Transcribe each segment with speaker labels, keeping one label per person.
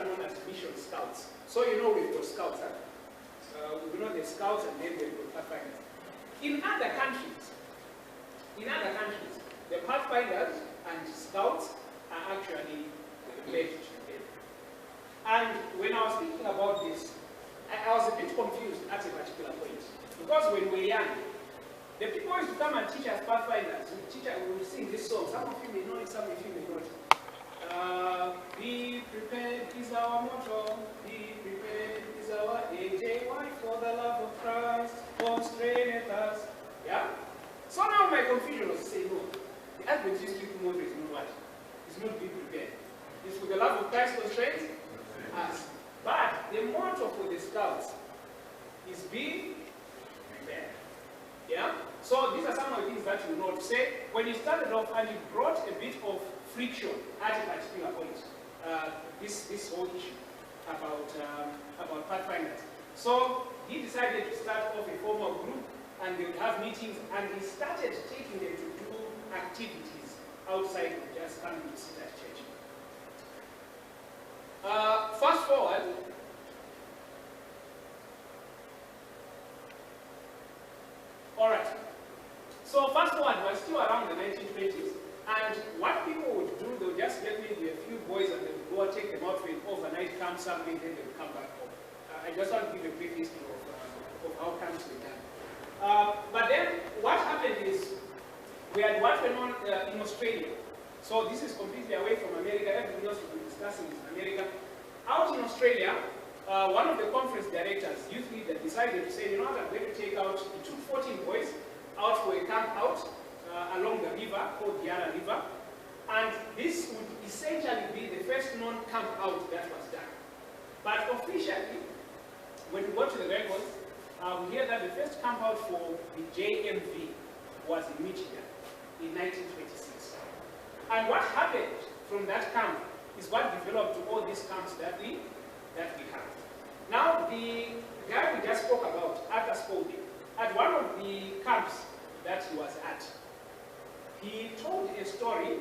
Speaker 1: known as mission scouts. So you know we've got scouts, huh? We know the scouts and then we've got pathfinders. In other countries, the pathfinders and scouts are actually related together. And when I was thinking about this, I was a bit confused at a particular point. Because when we were young, the people used to come and teach us pathfinders. We would sing this song. Some of you may know it, some of you may not. Be prepared is our motto. Be prepared is our AJY for the love of Christ constraineth us. Yeah? So now my confusion was to say, no, the Adventist people motto is not what? It's not be prepared. It's for the love of Christ constraineth us. But the motto for the scouts is be prepared. Yeah? So these are some of the things that you know to say. When you started off and you brought a bit of friction at a particular point, this whole issue about pathfinders. So he decided to start off a formal group and they would have meetings, and he started taking them to do activities outside of just coming to sit at church. Fast forward. Alright. So fast forward, we're still around the 1920s, and what people would do, they would just get maybe a few boys and they would go and take them out for an overnight camp somewhere, then they would come back home. I just want to give a brief history of how camps were done. But then what happened is we had what went on in Australia. So this is completely away from America. Everything else we've been discussing is America. Out in Australia, one of the conference directors, youth leader, decided to say, you know what, I'm going to take out, he took 14 boys out for a camp out along the river called the Yarra River. And this would essentially be the first known camp out that was done. But officially, when we go to the records, we hear that the first camp out for the JMV was in Michigan in 1926. And what happened from that camp is what developed to all these camps that we have. Now, the guy we just spoke about, Arthur Spalding, at one of the camps that he was at, he told a story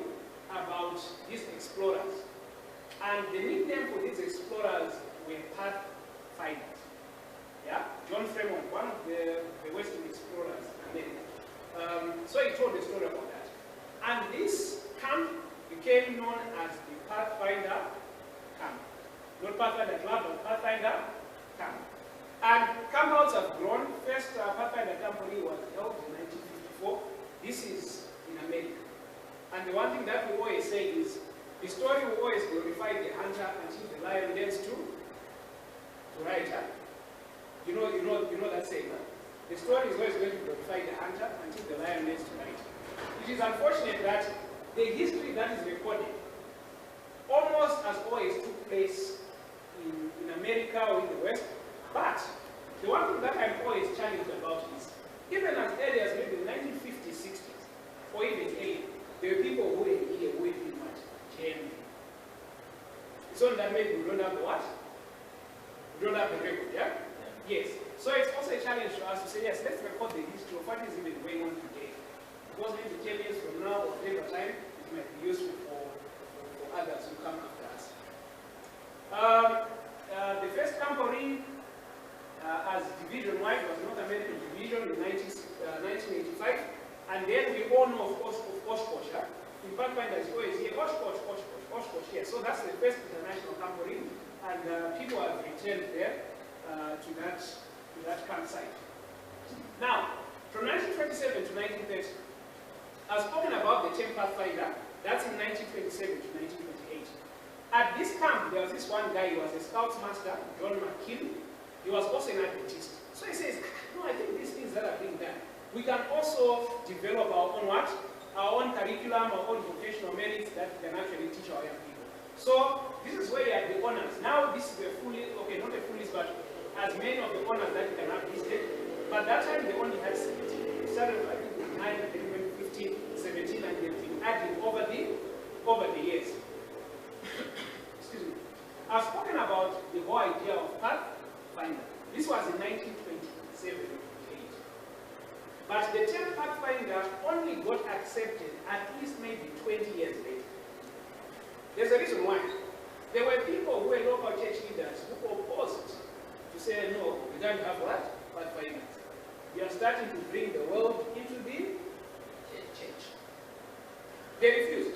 Speaker 1: about these explorers. And the nickname for these explorers were pathfinders. Yeah? John Fremont, one of the Western explorers in America. So he told a story about that. And this camp became known as the Pathfinder Camp. Not Pathfinder Club, but Pathfinder Camp. And campouts have grown. First Pathfinder Company was held in 1954. This is in America. And the one thing that we always say is, the story will always glorify the hunter until the lion learns to ride her. You know that saying, huh? The story is always going to glorify the hunter until the lion learns to ride. It is unfortunate that the history that is recorded almost as always took place in America or in the West. But the one thing that I'm always challenged about is, even as early as maybe the 1950s, 60s, or even earlier, there were people who were here who were doing what? JMV. It's only that maybe we don't have the what? We don't have the record, yeah? Yes. So it's also a challenge to us to say, yes, let's record the history of what is even going on today. Because maybe 10 years from now or later time, it might be useful for others who come after us. The first company as division-wide was North American Division in 1985. And then we all know, of course, of Oshkosh. Yeah? In Pathfinder, it's always here, Oshkosh here. So that's the first international company. And people have returned there to that campsite. Now, from 1927 to 1930, I've spoken about the term Pathfinder. That's in 1927 to 1928. At this camp, there was this one guy, he was a Scouts master, John McKinney. He was also an Adventist. So he says, no, I think these things that are being done, we can also develop our own what? Our own curriculum, our own vocational merits that we can actually teach our young people. So this is where you have the honors. Now this is a full list, okay, not a full list, but as many of the honors that you can have listed. But that time they only had 17. It started, I think, with 9, then went 15, 17, and they've been adding over the years. Excuse me. I've spoken about the whole idea of Pathfinder. This was in 1927. But the term Pathfinder only got accepted at least maybe 20 years later. There's a reason why. There were people who were local church leaders who opposed to say, no, we don't have what? Pathfinders. We are starting to bring the world into the church. They refused.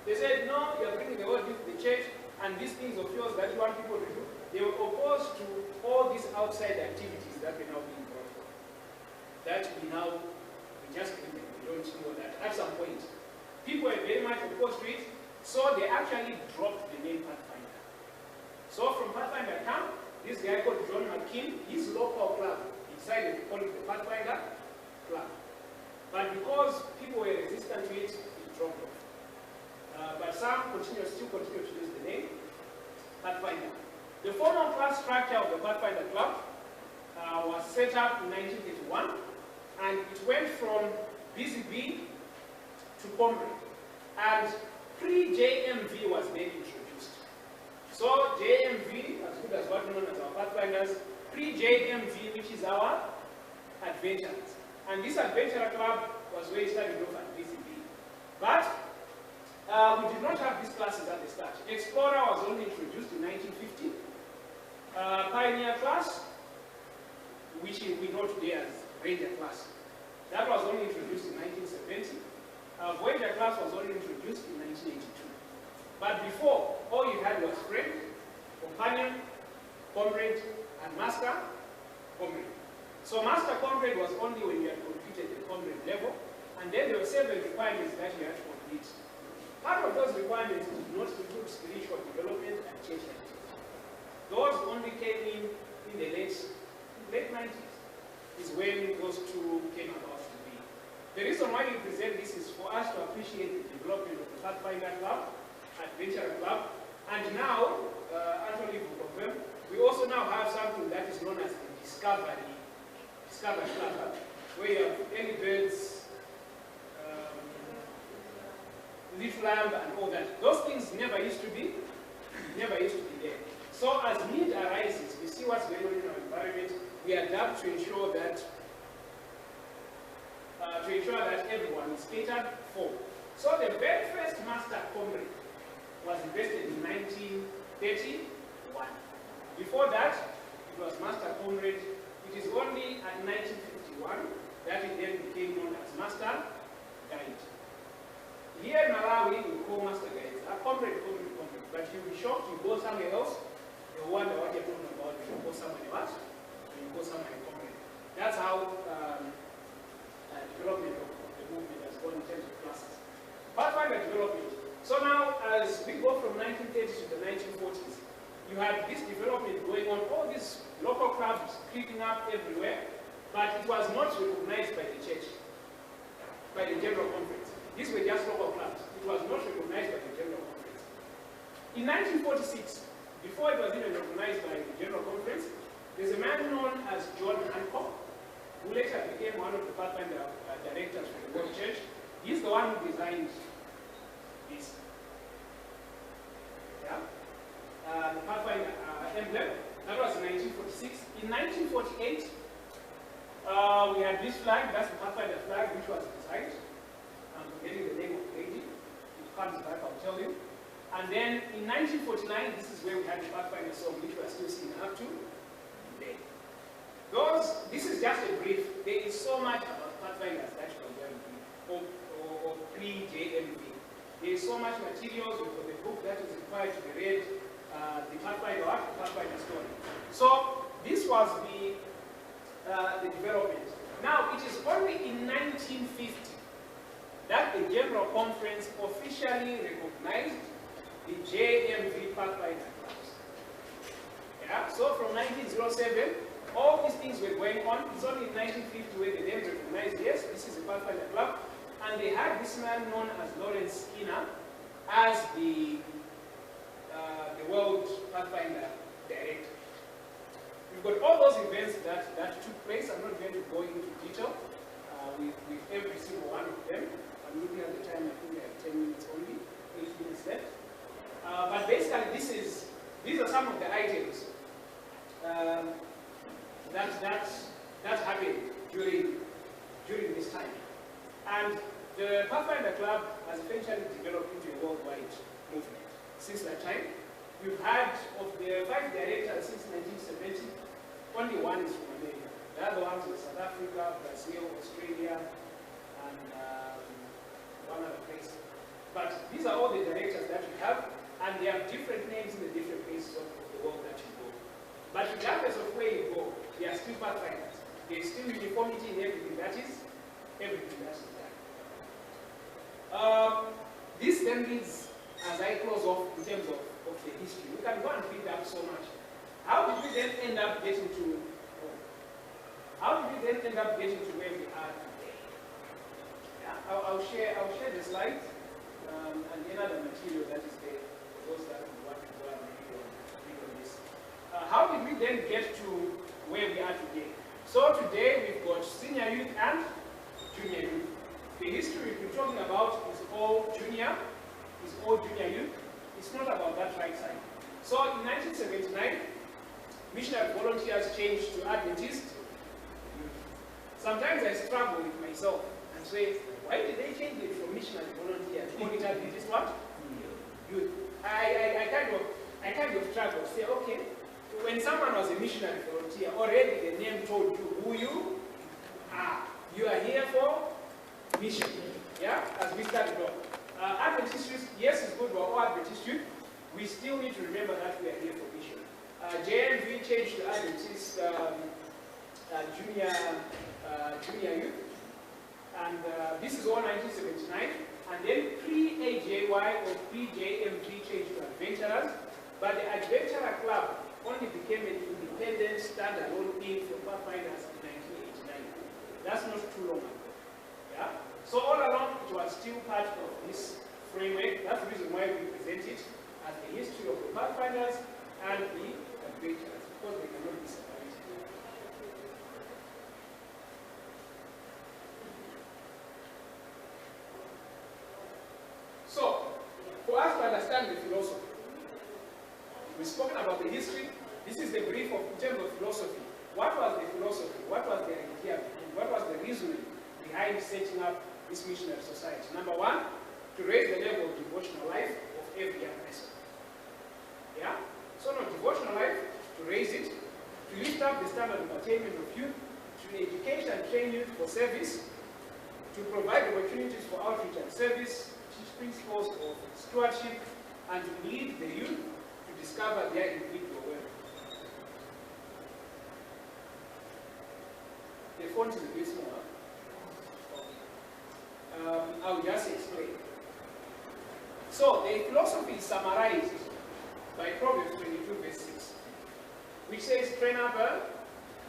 Speaker 1: They said, no, you are bringing the world into the church, and these things of yours that you want people to do, they were opposed to all these outside activities that were now being brought forth. That we just we don't know that at some point. People were very much opposed to it, so they actually dropped the name Pathfinder. So from Pathfinder camp, this guy called John McKean, his local club, he decided to call it the Pathfinder Club. But because people were resistant to it, it dropped off. But some still continue to use the name Pathfinder. The formal class structure of the Pathfinder Club was set up in 1931, and it went from BCB to Comrade. And pre-JMV was then introduced. So JMV, as good as what known as our Pathfinders, pre-JMV, which is our Adventurers. And this Adventurer Club was where it started off at BCB. But we did not have these classes at the start. Explorer was only introduced in 1950. Pioneer class, which we know today as Ranger class, that was only introduced in 1970. Voyager class was only introduced in 1982. But before, all you had was friend, companion, comrade, and master comrade. So master comrade was only when you had completed the comrade level, and then there were 7 requirements that you had to complete. Part of those requirements did not include spiritual development and church activity. Those only came in the late 90s, is when those two came about to be. The reason why we present this is for us to appreciate the development of the Pathfinder Club, Adventurer Club, and now, Anthony will confirm, we also now have something that is known as the Discovery Club, where you have early birds, leaf lamb, and all that. Those things never used to be there. So as need arises, we see what's going on in our environment, we adapt to ensure that everyone is catered for. So the very first master comrade was invested in 1931. Before that, it was master comrade. It is only at 1951 that it then became known as master guide. Here in Malawi, we call master guides comrade. But you'll be shocked, you go somewhere else, you wonder what you're talking about. You go somewhere else, you go somewhere comrade. That's how development of the movement has gone in terms of classes. Pathfinder development. So now, as we go from 1930s to the 1940s, you had this development going on, all these local clubs creeping up everywhere, but it was not recognized by the church, by the General Conference. These were just local clubs. It was not recognized by the General Conference. In 1946, before it was even recognized by the General Conference, there's a man known as John Hancock, who later became one of the Pathfinder directors for the World Church. He's the one who designed this. Yeah? The Pathfinder emblem. That was in 1946. In 1948, we had this flag, that's the Pathfinder flag, which was designed. I'm forgetting the name of the lady. It comes back, I'll tell you. And then in 1949, this is where we had the Pathfinder song, which we are still singing up to today. This is just a brief. There is so much about Pathfinders that you can learn or pre-JMV. There is so much materials for the book that is required to be read, the Pathfinder story. So this was the development. Now, it is only in 1950 that the General Conference officially recognized the JMV Pathfinder clubs. Yeah? So from 1907, all these things were going on. It's only in 1950 where they then recognized, yes, this is a Pathfinder club. And they had this man known as Lawrence Skinner as the World Pathfinder Director. We've got all those events that took place. I'm not going to go into detail with every single one of them. I'm looking at the time, I think I have 10 minutes only, 8 minutes left. But basically, these are some of the items that happened during this time. And the Pathfinder Club has eventually developed into a worldwide movement since that time. You've had, of the 5 directors since 1970, only one is from America. The other ones are South Africa, Brazil, Australia, and one other place. But these are all the directors that we have, and they have different names in the different places of the world that you go. But regardless of where you go, they are still pathfinders. There is still uniformity in everything that is done. This then leads, as I close off, in terms of the history. We can go and read up so much. How did we then end up getting to where we are today? Yeah, I'll share the slides and any other material that is there for those that want to go and read on this. How did we then get to where we are today? So today we've got senior youth and junior youth. The history we've been talking about is all junior youth. It's not about that right side. So in 1979, missionary volunteers changed to Adventist youth. Sometimes I struggle with myself and say, why did they change it from missionary volunteers? Call it Adventist what? Youth. I kind of struggle. Say, okay, when someone was a missionary volunteer, already the name told you who you are. You are here for mission. Yeah, as we started off. Adventist youth, yes, it's good, we're all Adventist youth. We still need to remember that we are here for mission. JMV changed to Adventist junior youth. And this is all 1979. And then pre-AJY or pre-JMV changed to Adventurers. But the Adventurer Club only became an independent standalone thing for Pathfinders in 1989. That's not too long ago. Yeah? So all along, it was still part of this framework. That's the reason why we present it as the history of the Pathfinders and the Adventurers, because they cannot be separated. So, for us to understand the philosophy, we've spoken about the history. This is the brief in terms of philosophy. What was the philosophy? What was the idea? What was the reasoning behind setting up this missionary society? Number one, to raise the level of devotional life of every young person. Yeah? So no, devotional life, to raise it, to lift up the standard of attainment of youth, to educate and train youth for service, to provide opportunities for outreach and service, teach principles of stewardship, and to lead the youth to discover their individual worth. The font is a bit smaller. I'll just explain. So the philosophy is summarized by Proverbs 22 verse 6, which says, train up a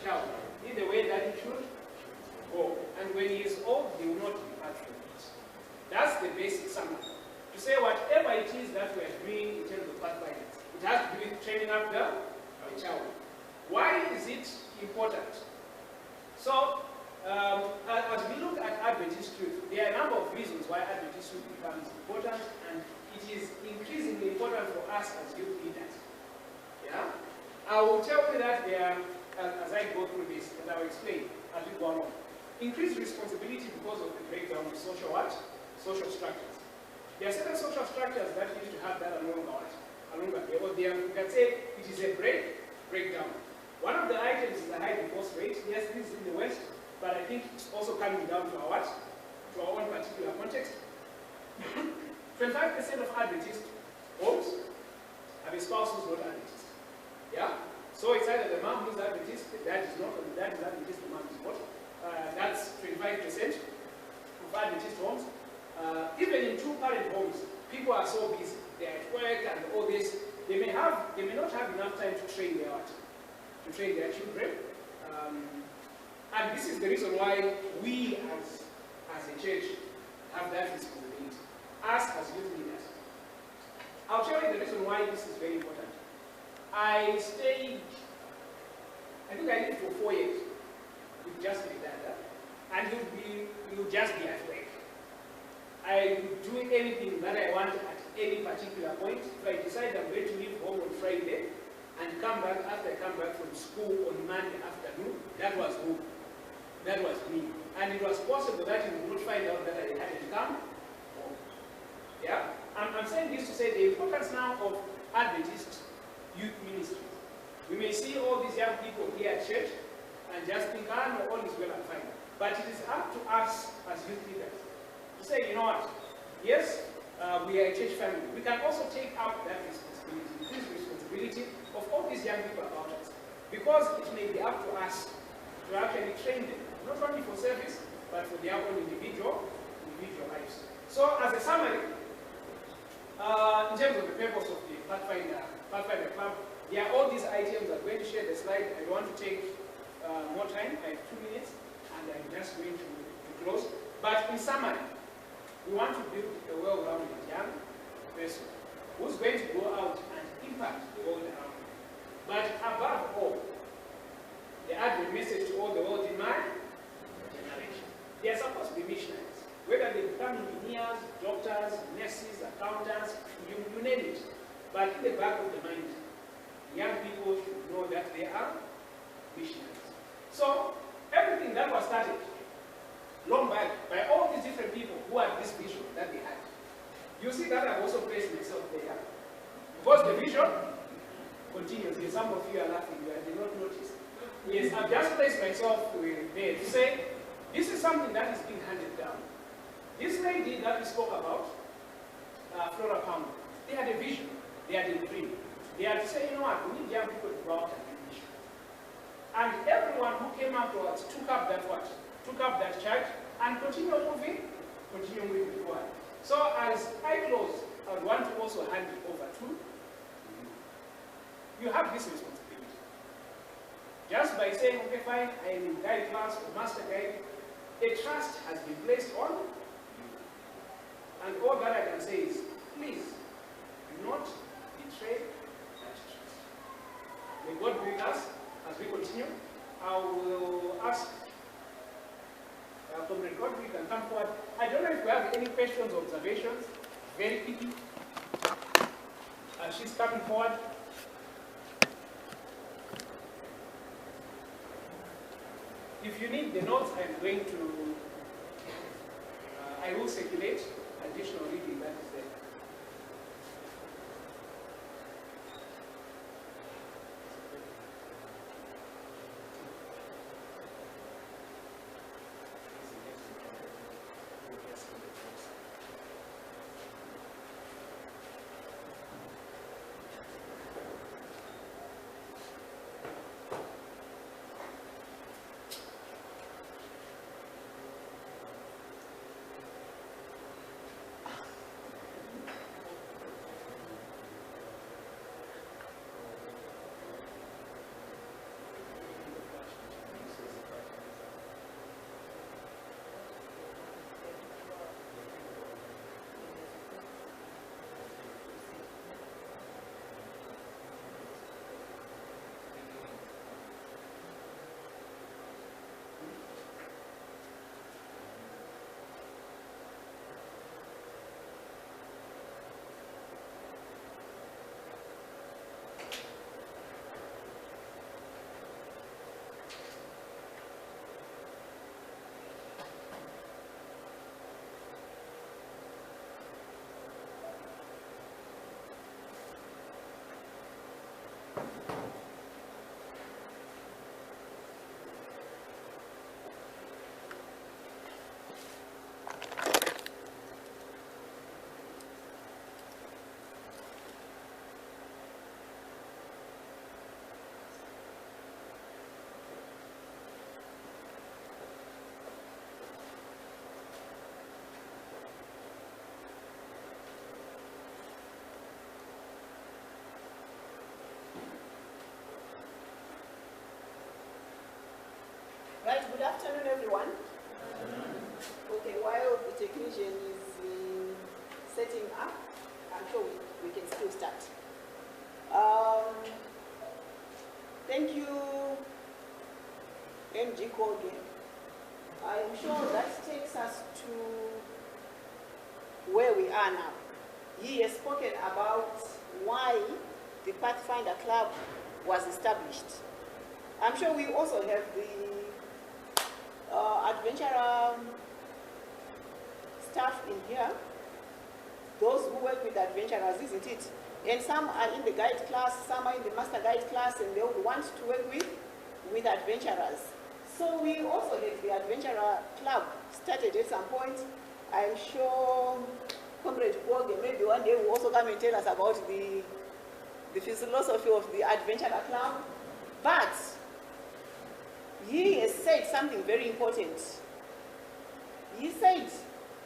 Speaker 1: child in the way that he should go, and when he is old, he will not depart from it. That's the basic summary. To say whatever it is that we are doing in terms of pathfinders, it has to do with training up the child. Why is it important? So, as we look at Adventist youth, there are a number of reasons why Adventist youth becomes important, and it is increasingly important for us as youth leaders. Yeah? I will tell you that there, as I go through this, and I will explain as we go along. Increased responsibility because of the breakdown of social what? Social structures. There are certain social structures that used to have that along the or you can say it is a breakdown. One of the items is the high divorce rate. Yes, this is in the West, but I think it's also coming down to our what? To our own particular context. 25% of Adventist homes have a spouse who's not Adventist. Yeah? So it's either the mom who's Adventist, the dad is not, or the dad is Adventist, the mom is not. That's 25% of Adventist homes. Even in two-parent homes, people are so busy. They're at work and all this. They may not have enough time to train their children. And this is the reason why we as a church have that responsibility. Us as youth leaders. I'll tell you the reason why this is very important. I think I lived for 4 years with just my dad, and you'll just be at work. I would do anything that I want at any particular point. If I decide I'm going to leave home on Friday and come back after I come back from school on Monday afternoon, that was who? That was me. And it was possible that you would not find out that I hadn't come home. Yeah? I'm saying this to say the importance now of Adventist youth ministries. We may see all these young people here at church and just think, no, all is well and fine. But it is up to us as youth leaders to say, you know what, yes, we are a church family. We can also take up that responsibility, this responsibility of all these young people about us. Because it may be up to us to actually train them, not only for service, but for their own individual lives. So as a summary, in terms of the purpose of the Pathfinder Club, there are all these items. I'm going to share the slide. I don't want to take more time. I have 2 minutes, and I'm just going to close. But in summary, we want to build a well-rounded young person who's going to go out and impact the world around him. But above all, the Advent message to all the world in my generation. They are supposed to be missionaries. Whether they become engineers, doctors, nurses, accountants, you name it. But in the back of the mind, young people should know that they are missionaries. So, everything that was started long back by all these different people who had this vision that they had. You see that I've also placed myself there. Because the vision continues. Yes, some of you are laughing, you did not notice. Yes, I've just placed myself there to say, this is something that is being handed down. This lady that we spoke about, Flora Palmer, they had a vision, they had a dream. They had to say, you know what, we need young people to go out and do mission. And everyone who came afterwards took up that what? Took up that charge and continue moving forward. So as I close, I would want to also hand it over to you. You have this responsibility. Just by saying, okay, fine, I am in guide class or master guide, a trust has been placed on you. And all that I can say is, please, do not betray that trust. May God be with us as we continue. I will ask Comrade Godfrey can come forward. I don't know if we have any questions or observations. Very quickly. She's coming forward. If you need the notes, I'm going to, I will circulate additional reading that is there.
Speaker 2: Right, good afternoon, everyone. Okay, while the technician is setting up, I'm sure we can still start. Thank you, MG Colgan. I'm sure that takes us to where we are now. He has spoken about why the Pathfinder Club was established. I'm sure we also have the adventure staff in here, those who work with adventurers, isn't it? And some are in the guide class, some are in the master guide class, and they would want to work with adventurers. So we also have the adventurer club started at some point. I'm sure Comrade Kwoge maybe one day will also come and tell us about the philosophy of the adventurer club. But he has said something very important. He said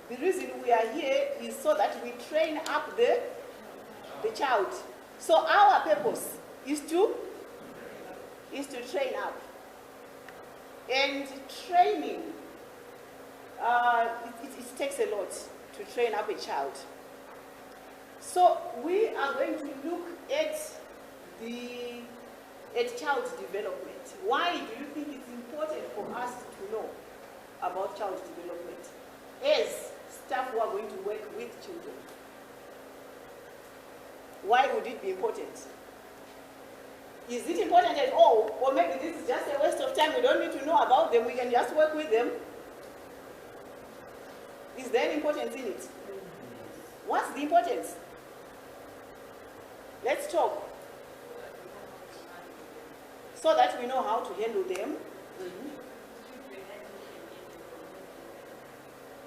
Speaker 2: the reason we are here is so that we train up the child. So our purpose is to train up. And training, it takes a lot to train up a child. So we are going to look at child development. Why do you think it's important for us to know about child development as staff who are going to work with children? Why would it be important? Is it important at all? Or maybe this is just a waste of time, we don't need to know about them, we can just work with them? Is there any importance in it? What's the importance? Let's talk. So that we know how to handle them.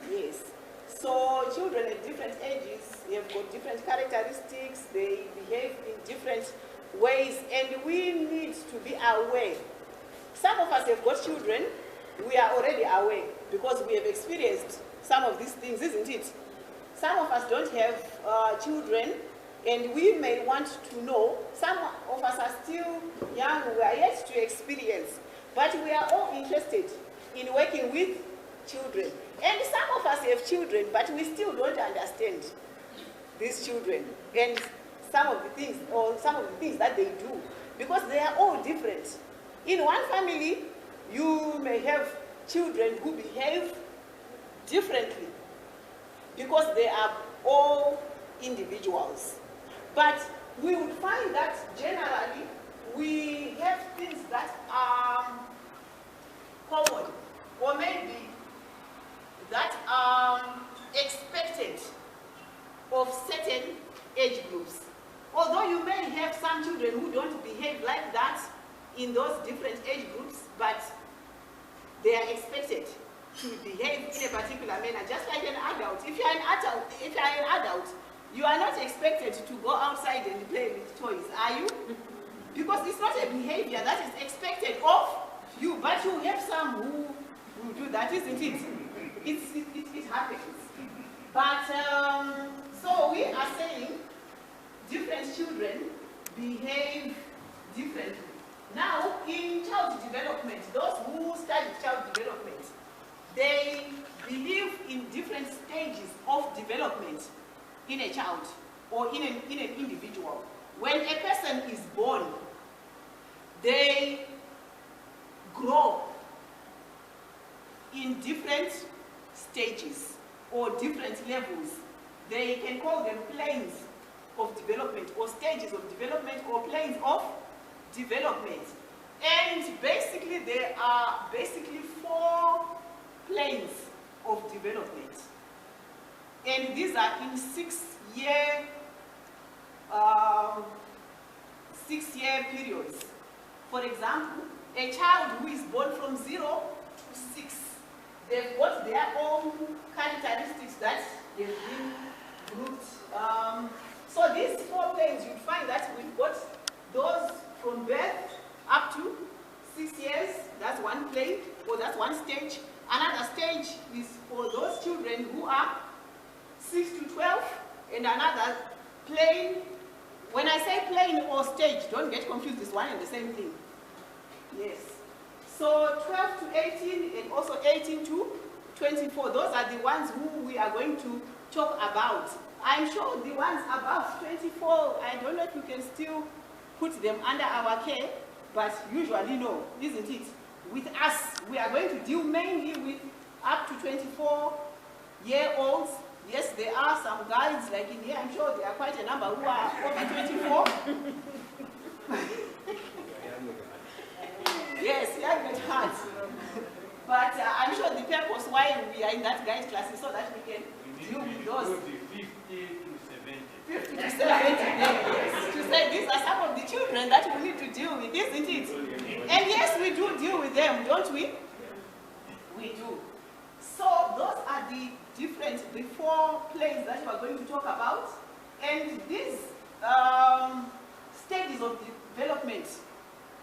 Speaker 2: Yes. So children at different ages, they have got different characteristics, they behave in different ways, and we need to be aware. Some of us have got children, we are already aware because we have experienced some of these things, isn't it? Some of us don't have children, and we may want to know. Some of us are still young, we are yet to experience, but we are all interested in working with children. And some of us have children, but we still don't understand these children and some of the things that they do, because they are all different. In one family, you may have children who behave differently because they are all individuals. But we would find that generally we have things that are common, or maybe that are expected of certain age groups. Although you may have some children who don't behave like that in those different age groups, but they are expected to behave in a particular manner, just like an adult. If you are an adult, you are not expected to go outside and play with toys, are you? Because it's not a behavior that is expected of you, but you have some who do that, isn't it? It happens. But so we are saying different children behave differently. Now, in child development, those who study child development, they believe in different stages of development in a child or in an individual. When a person is born, they grow in different stages or different levels. They can call them planes of development, or stages of development, or planes of development. And basically there are 4 planes of development. And these are in 6-year periods. For example, a child who is born from 0 to 6, they've got their own characteristics that they've been grouped. So these 4 planes, you'd find that we've got those from birth up to 6 years, that's one plane, or that's one stage. Another stage is for those children who are 6 to 12, and another plane. When I say plane or stage, don't get confused, it's one and the same thing. Yes. So 12 to 18 and also 18 to 24, those are the ones who we are going to talk about. I'm sure the ones above 24, I don't know if you can still put them under our care, but usually no, isn't it? With us, we are going to deal mainly with up to 24-year-olds. Yes, there are some guys like in here, I'm sure there are quite a number who are over 24. Yes, young at heart. But I'm sure the purpose why we are in that guide class is so that we can deal with those.
Speaker 3: 50 to 70.
Speaker 2: 50 to 70 days to say these are some of the children that we need to deal with, isn't it? And yes, we do deal with them, don't we? We do. So those are the the 4 planes that we are going to talk about. And these stages of development,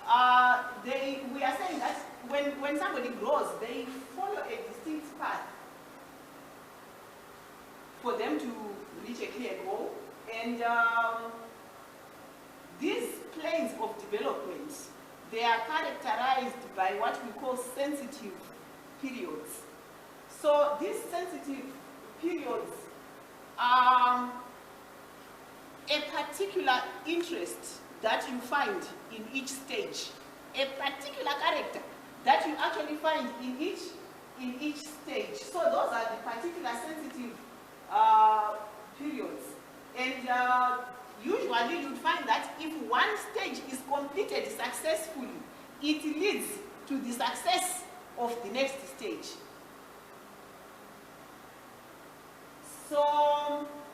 Speaker 2: we are saying that when somebody grows, they follow a distinct path for them to reach a clear goal. And these planes of development, they are characterized by what we call sensitive periods. So these sensitive periods are a particular interest that you find in each stage, a particular character that you actually find in each stage. So those are the particular sensitive periods. And usually you'd find that if one stage is completed successfully, it leads to the success of the next stage. So,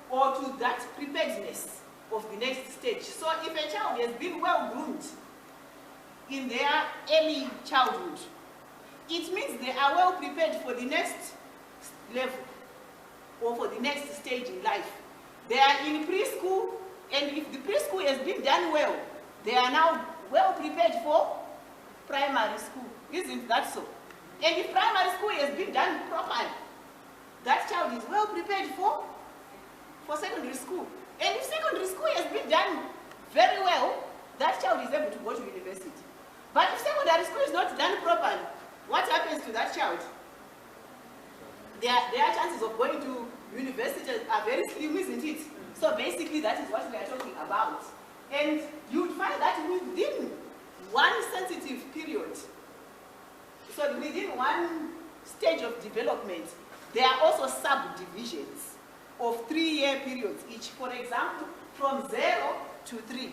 Speaker 2: or to that preparedness of the next stage. So if a child has been well groomed in their early childhood, it means they are well prepared for the next level or for the next stage in life. They are in preschool, and if the preschool has been done well, they are now well prepared for primary school. Isn't that so? And if primary school has been done properly, that child is well prepared for secondary school. And if secondary school has been done very well, that child is able to go to university. But if secondary school is not done properly, what happens to that child? Their chances of going to university are very slim, isn't it? So basically that is what we are talking about. And you'd find that within one sensitive period, so within one stage of development, there are also subdivisions of 3-year periods each. For example, from 0 to 3.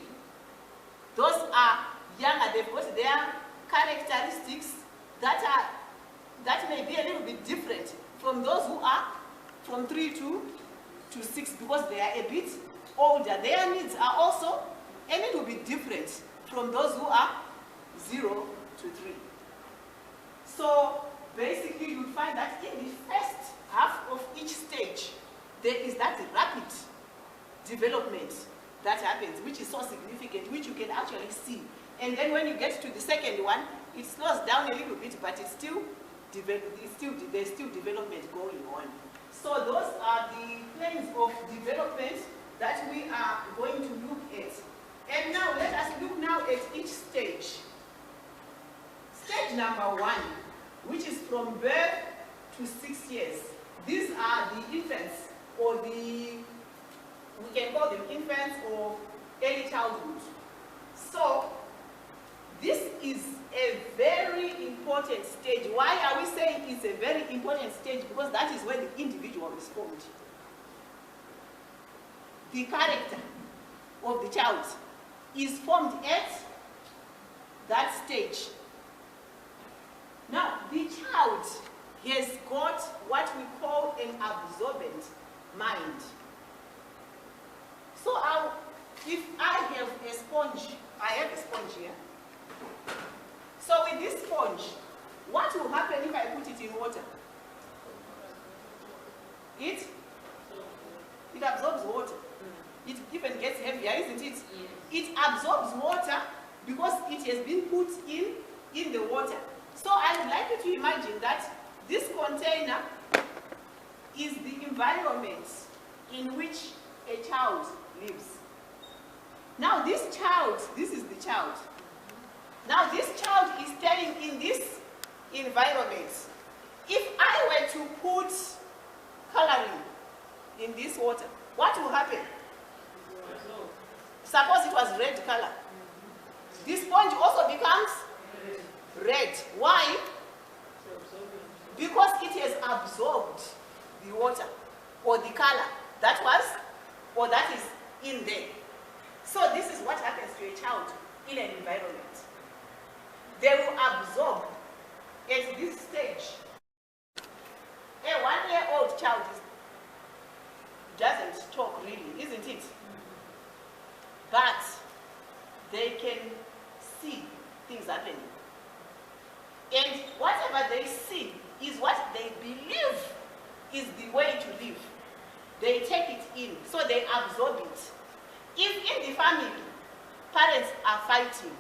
Speaker 2: Those are younger, they've got their characteristics that may be a little bit different from those who are from 3 to 6, because they are a bit older. Their needs are also a little bit different from those who are 0 to 3. So basically you find that in the first half of each stage, there is that rapid development that happens, which is so significant, which you can actually see. And then when you get to the second one, it slows down a little bit, but there's still development going on. So those are the planes of development that we are going to look at. And now let us look now at each stage. Stage number 1, which is from birth to 6 years. These are the infants, or we can call them infants or early childhood. So this is a very important stage. Why are we saying it's a very important stage? Because that is where the individual is formed. The character of the child is formed at that stage. Now, the child has got what we call an absorbent mind. So if I have a sponge, I have a sponge here. So with this sponge, what will happen if I put it in water? It absorbs water. It even gets heavier, isn't it? It absorbs water because it has been put in the water. So I would like you to imagine that this container is the environment in which a child lives. Now this is the child. Now this child is staying in this environment. If I were to put coloring in this water, what will happen? Suppose it was red color. This sponge also becomes red. Why? Because it has absorbed the water or the color that is in there. So this is what happens to a child in an environment. They will absorb at this stage. A 1-year-old child doesn't talk really, isn't it? But they can see things happening. And whatever they see is what they believe is the way to live. They take it in, so they absorb it. If in the family, parents are fighting,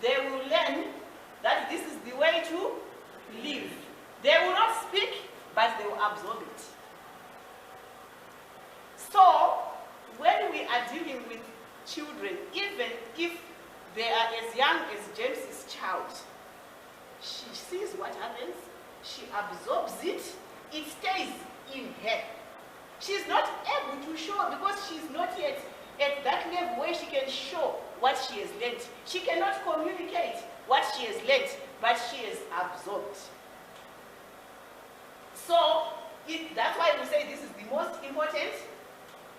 Speaker 2: they will learn that this is the way to live. They will not speak, but they will absorb it. So, when we are dealing with children, even if they are as young as James's child, she sees what happens, she absorbs it, it stays in her. She's not able to show because she's not yet at that level where she can show what she has learned. She cannot communicate what she has learned, but she has absorbed. So, that's why we say this is the most important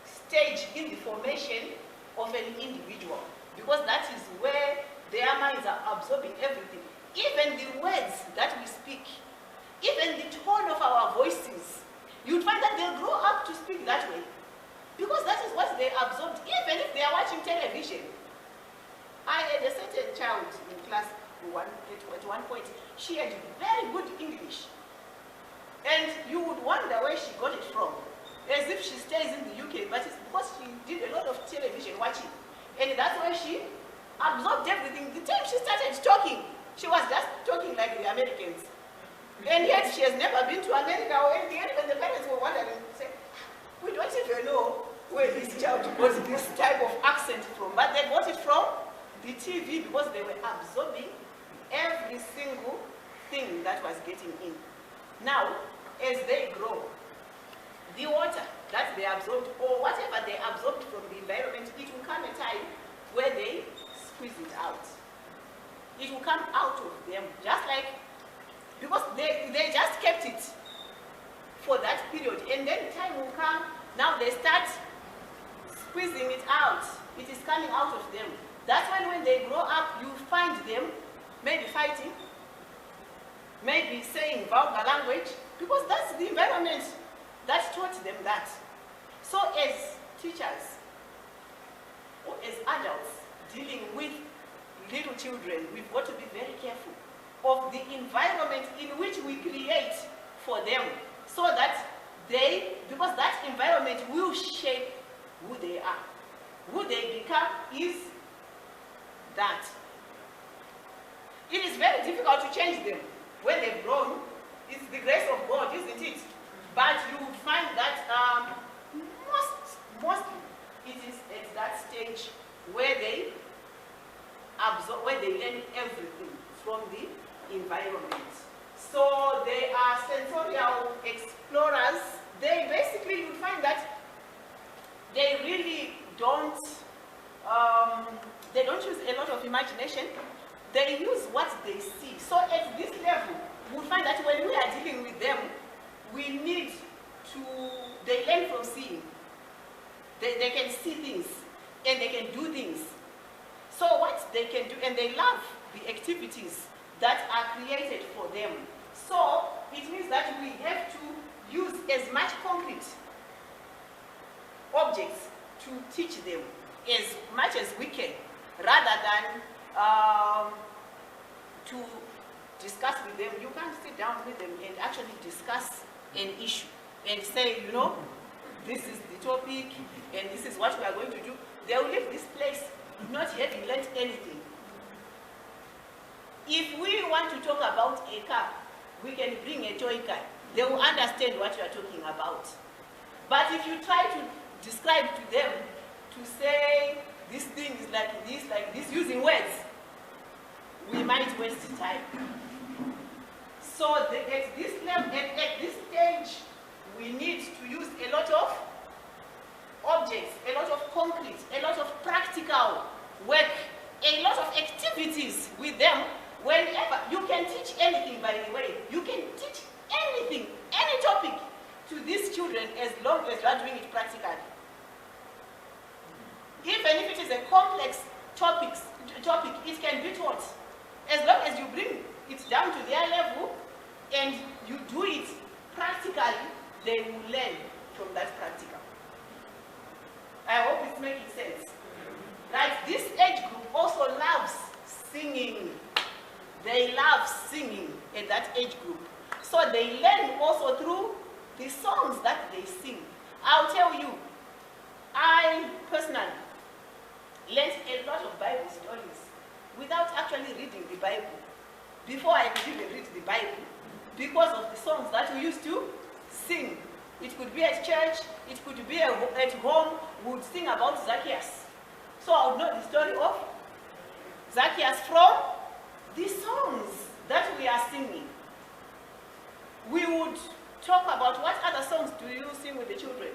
Speaker 2: stage in the formation of an individual, because that is where their minds are absorbing everything. Even the words that we speak, even the tone of our voices, you'd find that they'll grow up to speak that way, because that is what they absorbed, even if they are watching television. I had a certain child in class at one point. She had very good English, and you would wonder where she got it from, as if she stays in the UK, but it's because she did a lot of television watching, and that's where she absorbed everything. The time she started talking, she was just talking like the Americans, and yet she has never been to America or anything. And the parents were wondering, say, we don't even know where this child got this type of accent from, but they got it from the TV, because they were absorbing every single thing that was getting in. Now, as they grow, the water that they absorbed, or whatever they absorbed from the environment, it will come a time where they squeeze it out. It will come out of them, just like, because they just kept it for that period, and then time will come, now they start squeezing it out. It is coming out of them. That's when they grow up, you find them maybe fighting, maybe saying vulgar language, because that's the environment that taught them that. So as teachers, or as adults dealing with little children, we've got to be very careful of the environment in which we create for them, so that because that environment will shape who they are. Who they become is that. It is very difficult to change them when they've grown. It's the grace of God, isn't it? But you would find that mostly it is at that stage where they absorb, where they learn everything from the environment. So they are sensorial explorers. They basically, you find that they really don't use a lot of imagination. They use what they see. So at this level, we find that when we are dealing with them, we need to, they learn from seeing. They can see things, and they can do things. So what they can do, and they love the activities that are created for them. So it means that we have to use as much concrete objects to teach them as much as we can, rather than to discuss with them. You can't sit down with them and actually discuss an issue and say, you know, this is the topic and this is what we are going to do. They will leave this place not having learned anything. If we want to talk about a car, we can bring a toy car. They will understand what you are talking about. But if you try to describe to them, to say this thing is like this, using words, we might waste time. So at this level, at this stage, we need to use a lot of objects, a lot of concrete, a lot of practical work, a lot of activities with them. Whenever you can teach anything, by the way, you can teach anything, any topic to these children as long as you are doing it practically. Even if it is a complex topic, it can be taught. As long as you bring it down to their level and you do it practically, they will learn from that practical. I hope it's making sense. Right? This age group also loves singing. They love singing in that age group. So they learn also through the songs that they sing. I'll tell you, I personally learned a lot of Bible stories without actually reading the Bible. Before I could even read the Bible, because of the songs that we used to sing. It could be at church, it could be at home, we would sing about Zacchaeus. So I would know the story of Zacchaeus from the songs that we are singing. We would talk about what other songs do you sing with the children?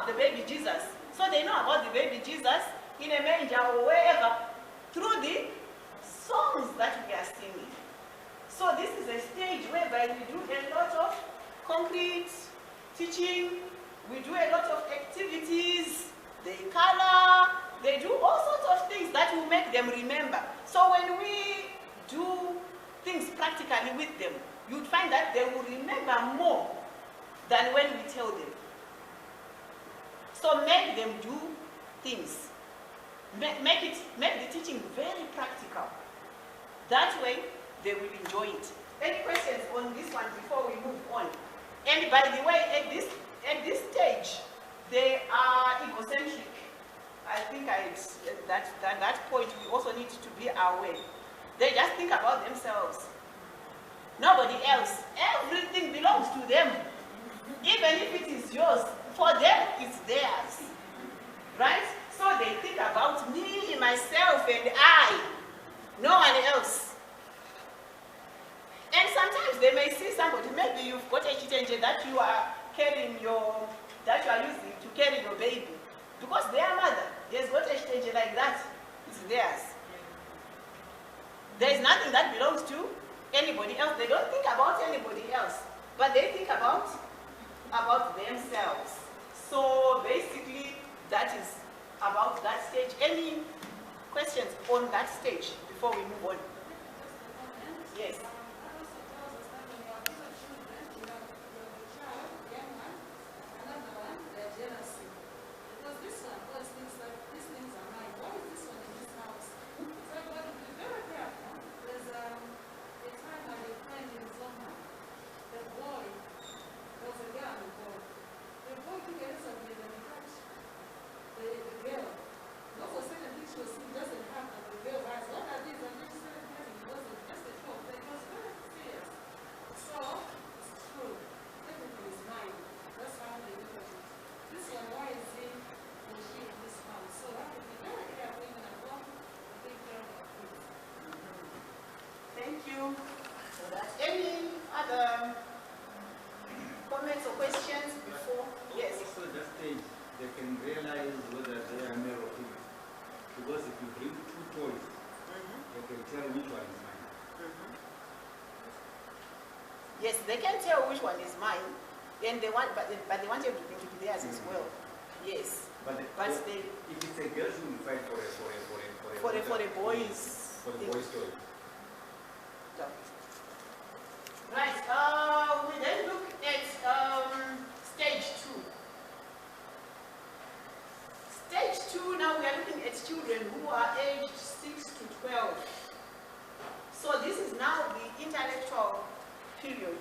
Speaker 2: The baby Jesus. So they know about the baby Jesus in a manger or wherever through the songs that we are singing. So this is a stage whereby we do a lot of concrete teaching, we do a lot of activities, they color, they do all sorts of things that will make them remember. So when we do things practically with them, you'd find that they will remember more than when we tell them. So make them do things. Make the teaching very practical. That way, they will enjoy it. Any questions on this one before we move on? And by the way, at this stage, they are egocentric. I think at that point, we also need to be aware. They just think about themselves. Nobody else. Everything belongs to them. Even if it is yours, for them, it's theirs. Right? So they think about me, myself, and I. No one else. And sometimes they may see somebody, maybe you've got a chitenje that you are carrying that you are using to carry your baby. Because their mother has got a chitenje like that, it's theirs. There is nothing that belongs to anybody else. They don't think about anybody else, but they think about themselves. So basically, that is about that stage. Any questions on that stage before we move on? Yes. Any other comments or questions before? Yes.
Speaker 3: Also, that stage, they can realize whether they are male or female. Because if you bring two toys, they can tell which one is mine.
Speaker 2: Yes, they can tell which one is mine, and they want, but they want everything to be theirs as well. Yes.
Speaker 3: But
Speaker 2: they,
Speaker 3: if it's a girl, she will fight for a boy's toy.
Speaker 2: Right, we then look at stage 2. Stage 2, now we are looking at children who are aged 6 to 12. So this is now the intellectual period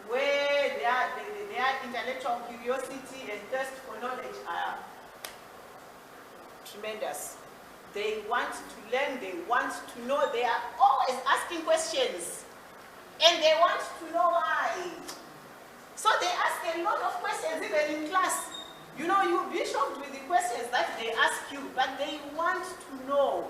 Speaker 2: where their intellectual curiosity and thirst for knowledge are tremendous. They want to learn, they want to know, they are always asking questions. And they want to know why. So they ask a lot of questions even in class. You know, you'll be shocked with the questions that they ask you, but they want to know.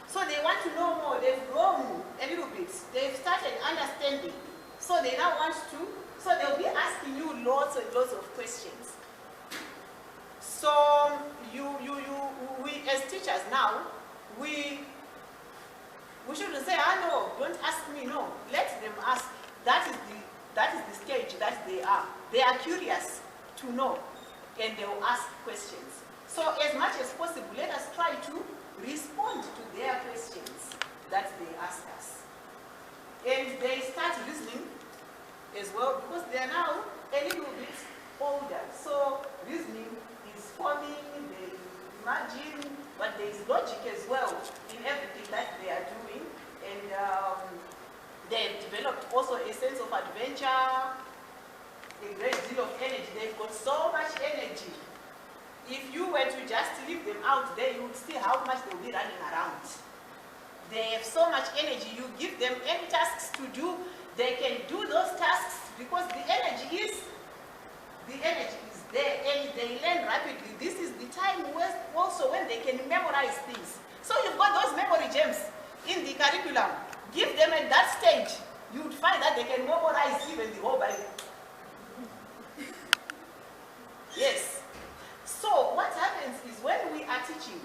Speaker 2: So they want to know more. They've grown a little bit. They've started understanding. So they now want to, so they'll be asking you lots and lots of questions. So we as teachers now, we shouldn't say, no, don't ask me, no. Let them ask. That is the stage that they are. They are curious to know, and they will ask questions. So as much as possible, let us try to respond to their questions that they ask us. And they start reasoning as well because they are now a little bit older. So reasoning is forming, they imagine, but there is logic as well in everything that they are doing. And they've developed also a sense of adventure, a great deal of energy. They've got so much energy. If you were to just leave them out there, you would see how much they'll be running around. They have so much energy. You give them any tasks to do, they can do those tasks because the energy is there and they learn rapidly. This is the time also when they can memorize things. So you've got those memory gems in the curriculum. Give them at that stage, you would find that they can memorize even the whole Bible. Yes. So what happens is when we are teaching,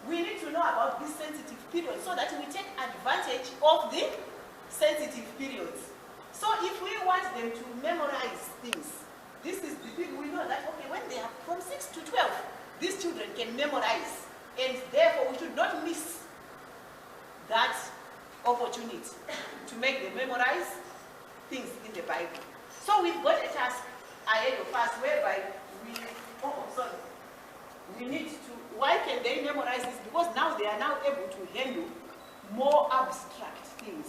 Speaker 2: we need to know about this sensitive period so that we take advantage of the sensitive periods. So if we want them to memorize things, this is the thing we know that, okay, when they are from 6 to 12, these children can memorize. And therefore, we should not miss that opportunity to make them memorize things in the Bible. So we've got a task ahead of us whereby we need to, why can they memorize this? Because now they are now able to handle more abstract things.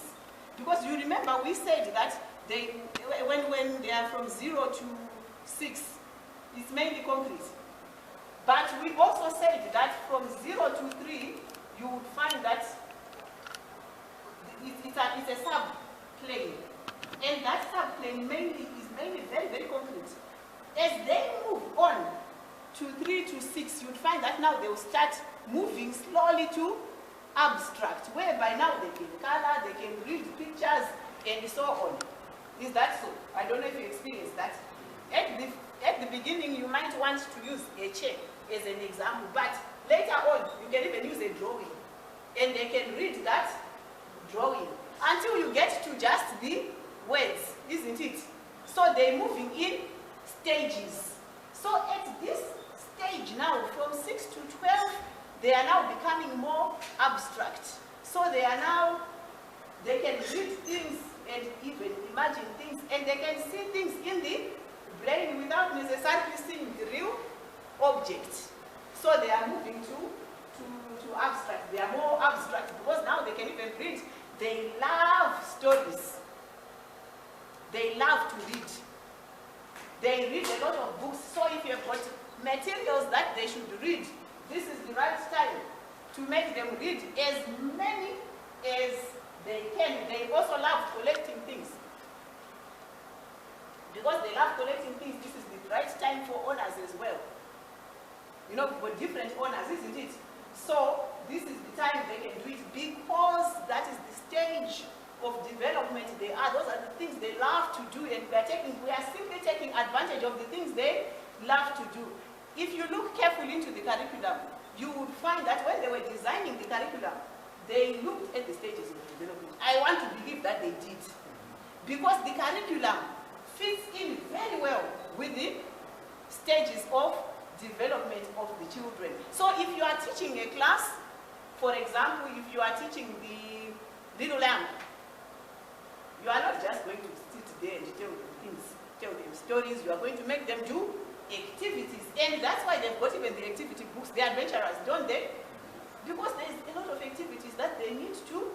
Speaker 2: Because you remember we said that they, when they are from 0 to 6, it's mainly concrete. But we also said that from 0 to 3, you would find that it's a subplane. And that subplane is mainly very, very concrete. As they move on to 3 to 6, you'd find that now they will start moving slowly to abstract, whereby now they can color, they can read pictures, and so on. Is that so? I don't know if you experienced that. At the beginning, you might want to use a chair as an example, but later on, you can even use a drawing, and they can read that drawing until you get to just the words, isn't it? So they're moving in stages. So at this stage now, from 6 to 12, they are now becoming more abstract. So they can read things and even imagine things, and they can see things in the brain without necessarily seeing the real object. So they are moving to abstract. They are more abstract because now they can even read. They love stories. They love to read. They read a lot of books. So if you have got materials that they should read, this is the right time to make them read as many as they can. They also love collecting things. Because they love collecting things, this is the right time for honors as well. You know, for different honors, isn't it? So this is the time they can do it because that is the stage of development they are. Those are the things they love to do, and we are simply taking advantage of the things they love to do. If you look carefully into the curriculum, you would find that when they were designing the curriculum, they looked at the stages of development. I want to believe that they did. Because the curriculum fits in very well with the stages of development of the children. So if you are teaching a class, for example, if you are teaching the little lamb, you are not just going to sit there and tell them things, tell them stories. You are going to make them do activities. And that's why they've got even the activity books. They're adventurers, don't they? Because there's a lot of activities that they need to do.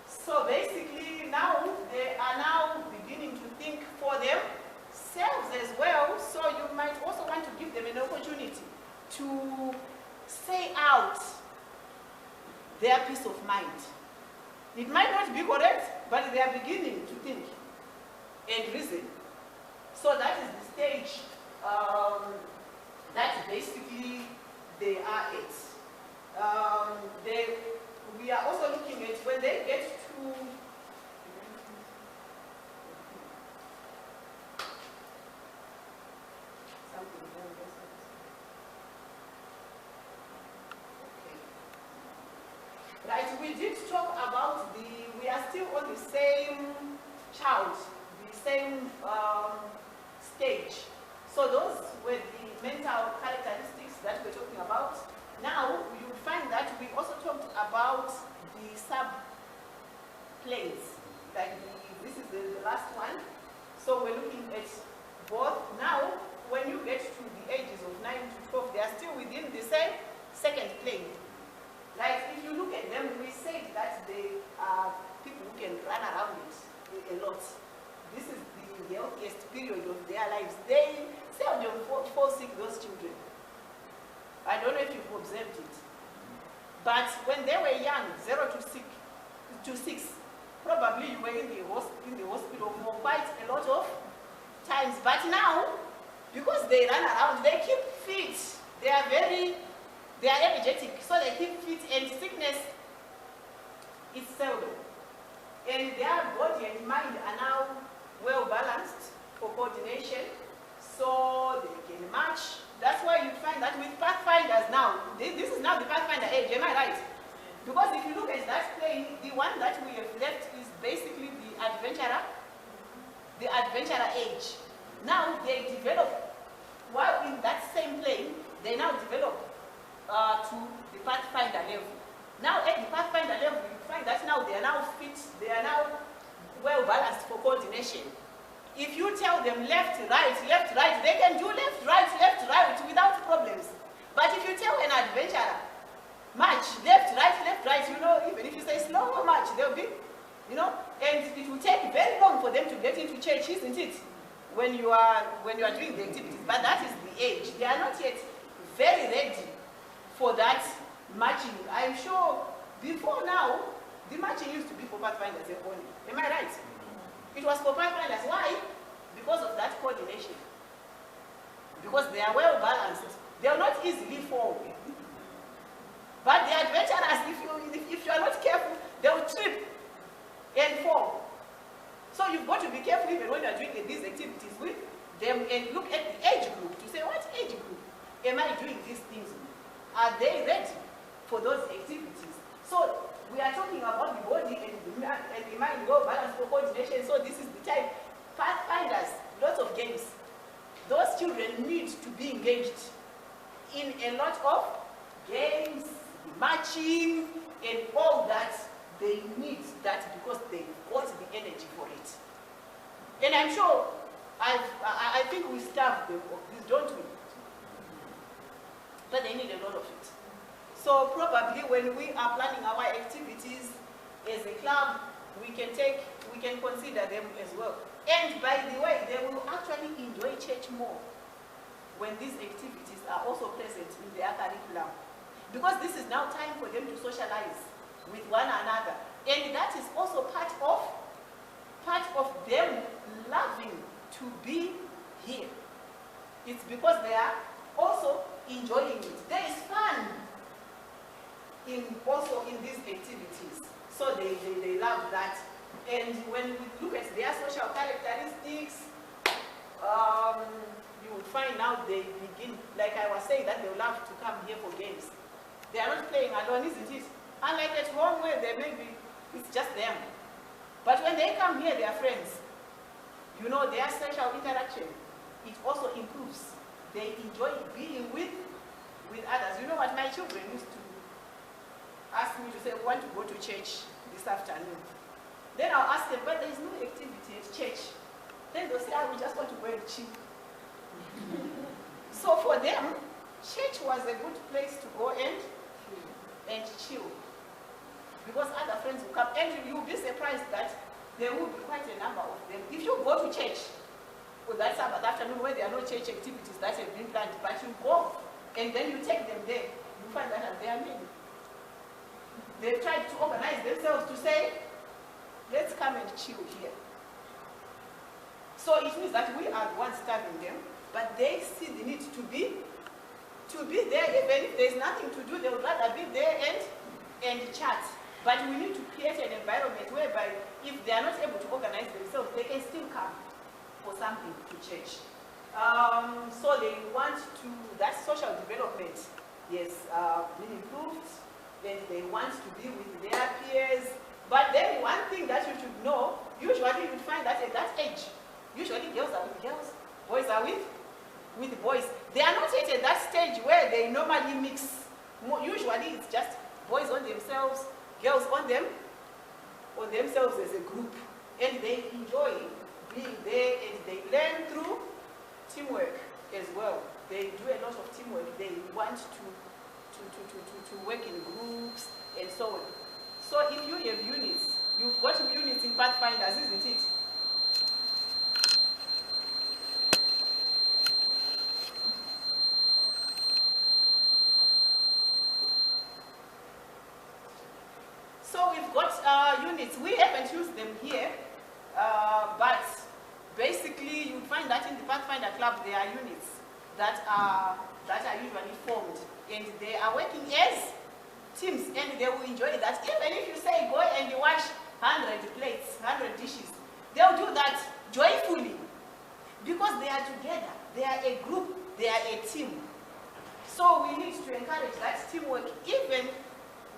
Speaker 2: So basically now, they are now beginning to think for themselves as well. So you might also want to give them an opportunity to say out their peace of mind. It might not be correct, but they are beginning to think and reason. So that is the stage that basically they are at. We are also looking at when they get to right, we did talk about we are still on the same child, the same stage. So those were the mental characteristics that we're talking about. Now, you find that we also talked about the planes. Like this is the last one. So we're looking at both. Now, when you get to the ages of 9 to 12, they are still within the same second plane. Like if you look at them, we said that they are people who can run around it a lot. This is the healthiest period of their lives. They seldom fall sick, those children. I don't know if you've observed it. But when they were young, 0 to 6, probably you were in the hospital for quite a lot of times. But now, because they run around, they keep fit. They are energetic, so they keep fit, and sickness is seldom. And their body and mind are now well balanced for coordination, so they can match. That's why you find that with Pathfinders now, this is now the Pathfinder age, am I right? Because if you look at that plane, the one that we have left is basically the adventurer age. Now they develop, while in that same plane, they now develop to the Pathfinder level. Now at the Pathfinder level, you find that now they are now fit, they are now well balanced for coordination. If you tell them left, right, they can do left, right without problems. But if you tell an adventurer, march, left, right, you know, even if you say slow march, they'll be, you know, and it will take very long for them to get into church, isn't it? When you are doing the activities. But that is the age. They are not yet very ready for that marching. I'm sure before now, the marching used to be for Pathfinders only. Am I right? It was for Pathfinders. Why? Because of that coordination. Because they are well balanced. They will not easily fall. But the adventurers, if you are not careful, they will trip and fall. So you've got to be careful even when you are doing these activities with them, and look at the age group to say, what age group am I doing these things with? Are they ready for those activities? So we are talking about the body and the mind well balanced for coordination. So this is the time. Pathfinders, lots of games. Those children need to be engaged in a lot of games, marching, and all that. They need that because they've got the energy for it. And I'm sure, I think we starve them of this, don't we? But they need a lot of it. So probably when we are planning our activities as a club, we can consider them as well. And by the way, they will actually enjoy church more when these activities are also present in their curriculum. Because this is now time for them to socialize with one another. And that is also part of them loving to be here. It's because they are also enjoying it. There is fun also in these activities. So they love that. And when we look at their social characteristics, you will find out they begin, like I was saying, that they love to come here for games. They are not playing alone, isn't it? Unlike at home where they maybe it's just them. But when they come here, they are friends. You know, their social interaction, it also improves. They enjoy being with others. You know what, my children used to ask me to say, we want to go to church this afternoon. Then I'll ask them, but there is no activity at church. Then they'll say, we just want to go and chill. So for them, church was a good place to go and chill. Because other friends will come, and you'll be surprised that there will be quite a number of them. If you go to church on that Sabbath afternoon where there are no church activities that have been planned, but you go and then you take them there, you find that there are many. They've tried to organize themselves to say, let's come and chill here. So it means that we are the ones starving them, but they see the need to be there. Even if there's nothing to do, they would rather be there and chat. But we need to create an environment whereby if they are not able to organize themselves, they can still come for something to church. So they want to, that social development, yes, been improved, and they want to be with their peers. But then one thing that you should know, usually you find that at that age, usually girls are with girls, boys are with boys. They are not yet at that stage where they normally mix. Usually it's just boys on themselves, girls on on themselves as a group, and they enjoy being there, and they learn through teamwork as well. They do a lot of teamwork. They want to work in groups and so on. So if you have units, you've got units in Pathfinders, isn't it? So we've got units. We haven't used them here, but basically you find that in the Pathfinder Club there are units that are usually formed, and they are working as teams, and they will enjoy that. Even if you say go and wash 100 plates, 100 dishes, they'll do that joyfully because they are together, they are a group, they are a team. So we need to encourage that teamwork. Even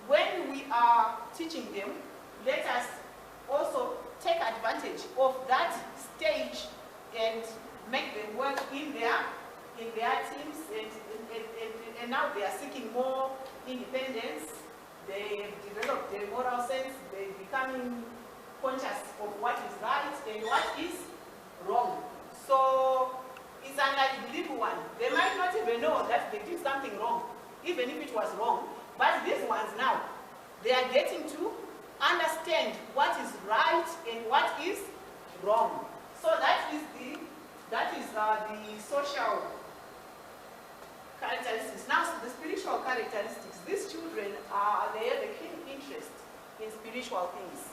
Speaker 2: when we are teaching them, let us also take advantage of that stage and make them work in their teams, and now they are seeking more independence. They have developed their moral sense. They're becoming conscious of what is right and what is wrong. So it's unlike the little one. They might not even know that they did something wrong, even if it was wrong. But these ones now, they are getting to understand what is right and what is wrong. So that is the social characteristics. Now, the spiritual characteristics. These children they have a keen interest in spiritual things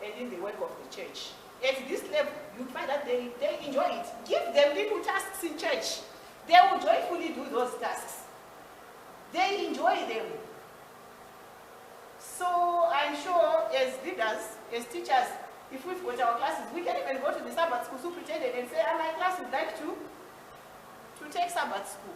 Speaker 2: and in the work of the church. At this level, you find that they enjoy it. Give them little tasks in church. They will joyfully do those tasks. They enjoy them. So I'm sure as leaders, as teachers, if we've got our classes, we can even go to the Sabbath school superintendent and say, my class would like to take Sabbath school.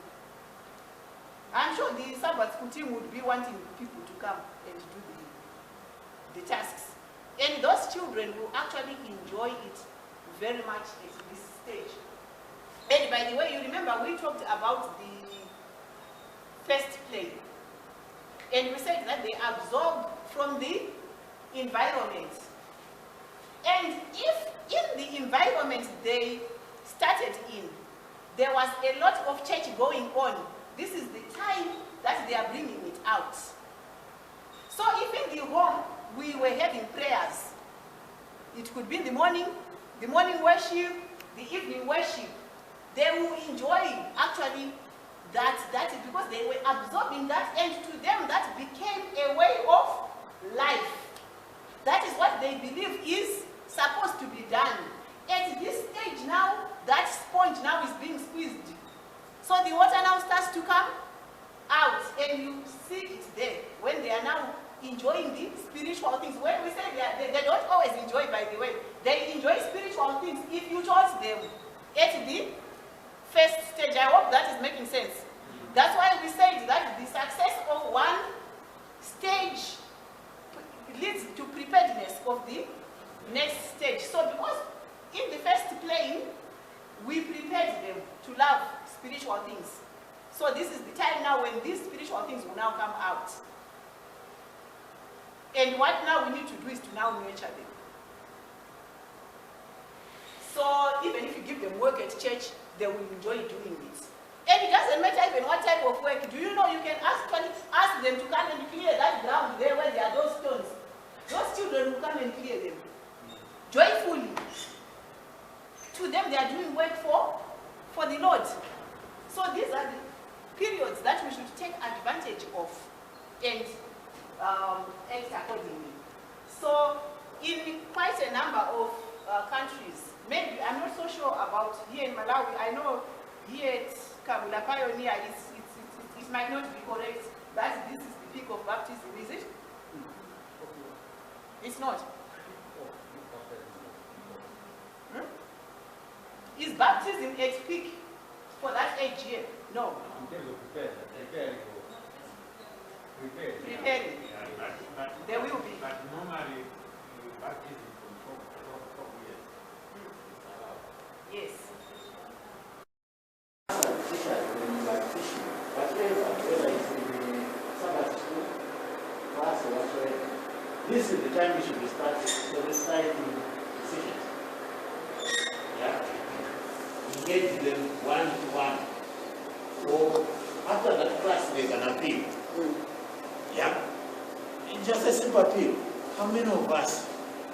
Speaker 2: I'm sure the Sabbath school team would be wanting people to come and do the tasks. And those children will actually enjoy it very much at this stage. And by the way, you remember we talked about the first play. And we said that they absorb from the environment. And if in the environment they started in, there was a lot of church going on, this is the time that they are bringing it out. So if in the home we were having prayers, it could be in the morning worship, the evening worship, they will enjoy actually that is because they were absorbing that, and to them that became a way of life. That is what they believe is supposed to be done. At this stage now, that sponge now is being squeezed. So the water now starts to come out, and you see it there when they are now enjoying the spiritual things. When we say they don't always enjoy, by the way, they enjoy spiritual things if you taught them at the first stage. I hope that is making sense. That's why we said that the success of one stage leads to preparedness of the next stage. So because in the first plane, we prepared them to love spiritual things. So this is the time now when these spiritual things will now come out. And what now we need to do is to now nurture them. So even if you give them work at church, they will enjoy doing it. And it doesn't matter even what type of work. Do you know you can actually ask them to come and clear that ground there where there are those stones. Those children will come and clear them. Joyfully. To them they are doing work for the Lord. So these are the periods that we should take advantage of and act accordingly. So in quite a number of countries, maybe I'm not so sure about here in Malawi. I know here at Kabula Pioneer, it might not be correct that this is the peak of baptism, is it? It's not. Is baptism at peak for that age here? No. Preparing. There will be.
Speaker 4: But normally, baptism from 4 years.
Speaker 2: Yes.
Speaker 5: Whatever, whether it's in the Sabbath school, class or whatsoever, this is the time we should be starting decisions. Yeah? Engage them one-to-one. So after that class, there's an appeal. Yeah? It's just a simple appeal. How many of us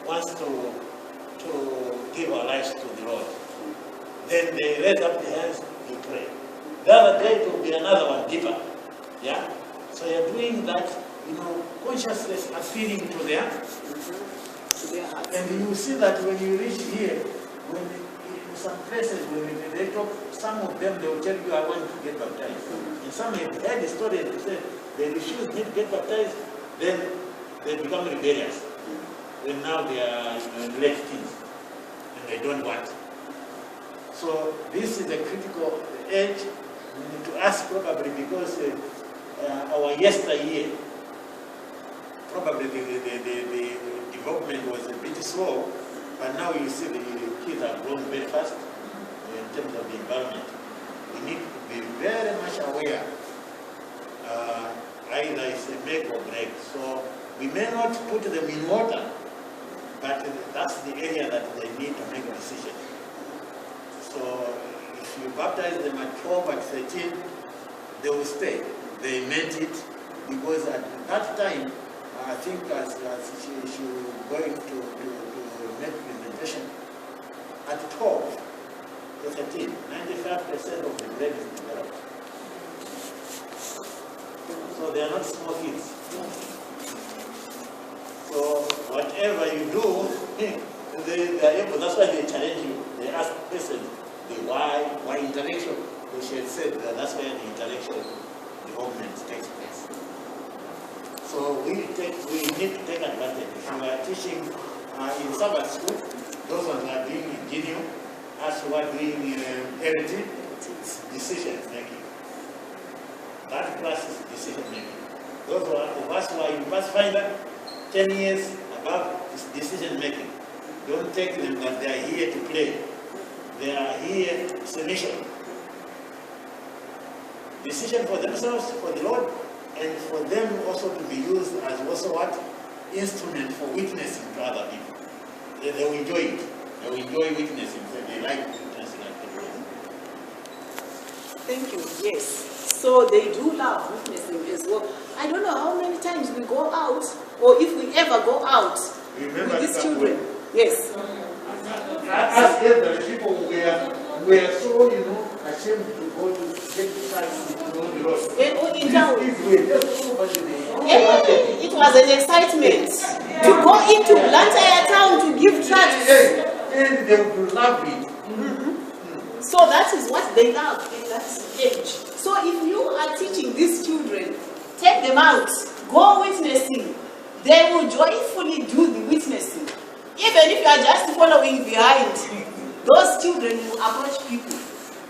Speaker 5: wants to give our lives to the Lord? Then they raise up their hands, you pray. The other day it will be another one deeper. Yeah? So you're doing that, consciously appealing to their heart. And you will see that when you reach here, when in some places when they talk, some of them they will tell you, I want to get baptized. And some have heard the story, they say they refuse me to get baptized, then they become rebellious. When now they are in late teens and they don't want. So this is a critical age. We need to ask probably because our yesteryear, probably the development was a bit slow, but now you see the kids have grown very fast in terms of the environment. We need to be very much aware. Either it's a make or break. So we may not put them in water, but that's the area that they need to make a decision. So if you baptize them at 12, at 13, they will stay. They meant it because at that time, I think as she was going to make presentation, at 12 to 13, 95% of the brain is developed. So they are not small kids. So whatever you do, they are able, that's why they challenge you. They ask questions, the why intellectual. She had said that that's where the intellectual development takes place. So we need to take advantage. If you are teaching in Sabbath school, those ones are doing ingenium, as you are doing heritage, it's decision making. That class is decision making. Those of us who are in Pathfinder, 10 years above is decision making. Don't take them that they are here to play. They are here, it's a mission. Decision for themselves, for the Lord, and for them also to be used as also what? Instrument for witnessing to other people. They will enjoy it. They will enjoy witnessing. They like witnessing activities.
Speaker 2: Thank you. Yes. So they do love witnessing as well. I don't know how many times we go out, or if we ever go out with these children. Yes.
Speaker 5: As elderly people, we are so, ashamed to go to get the sites to know the Lord.
Speaker 2: It was an excitement to go into Blantyre town to give tracts.
Speaker 5: And they would love it.
Speaker 2: So that is what they love in that age. So if you are teaching these children, take them out, go witnessing, they will joyfully do the witnessing. Even if you are just following behind, those children will approach people.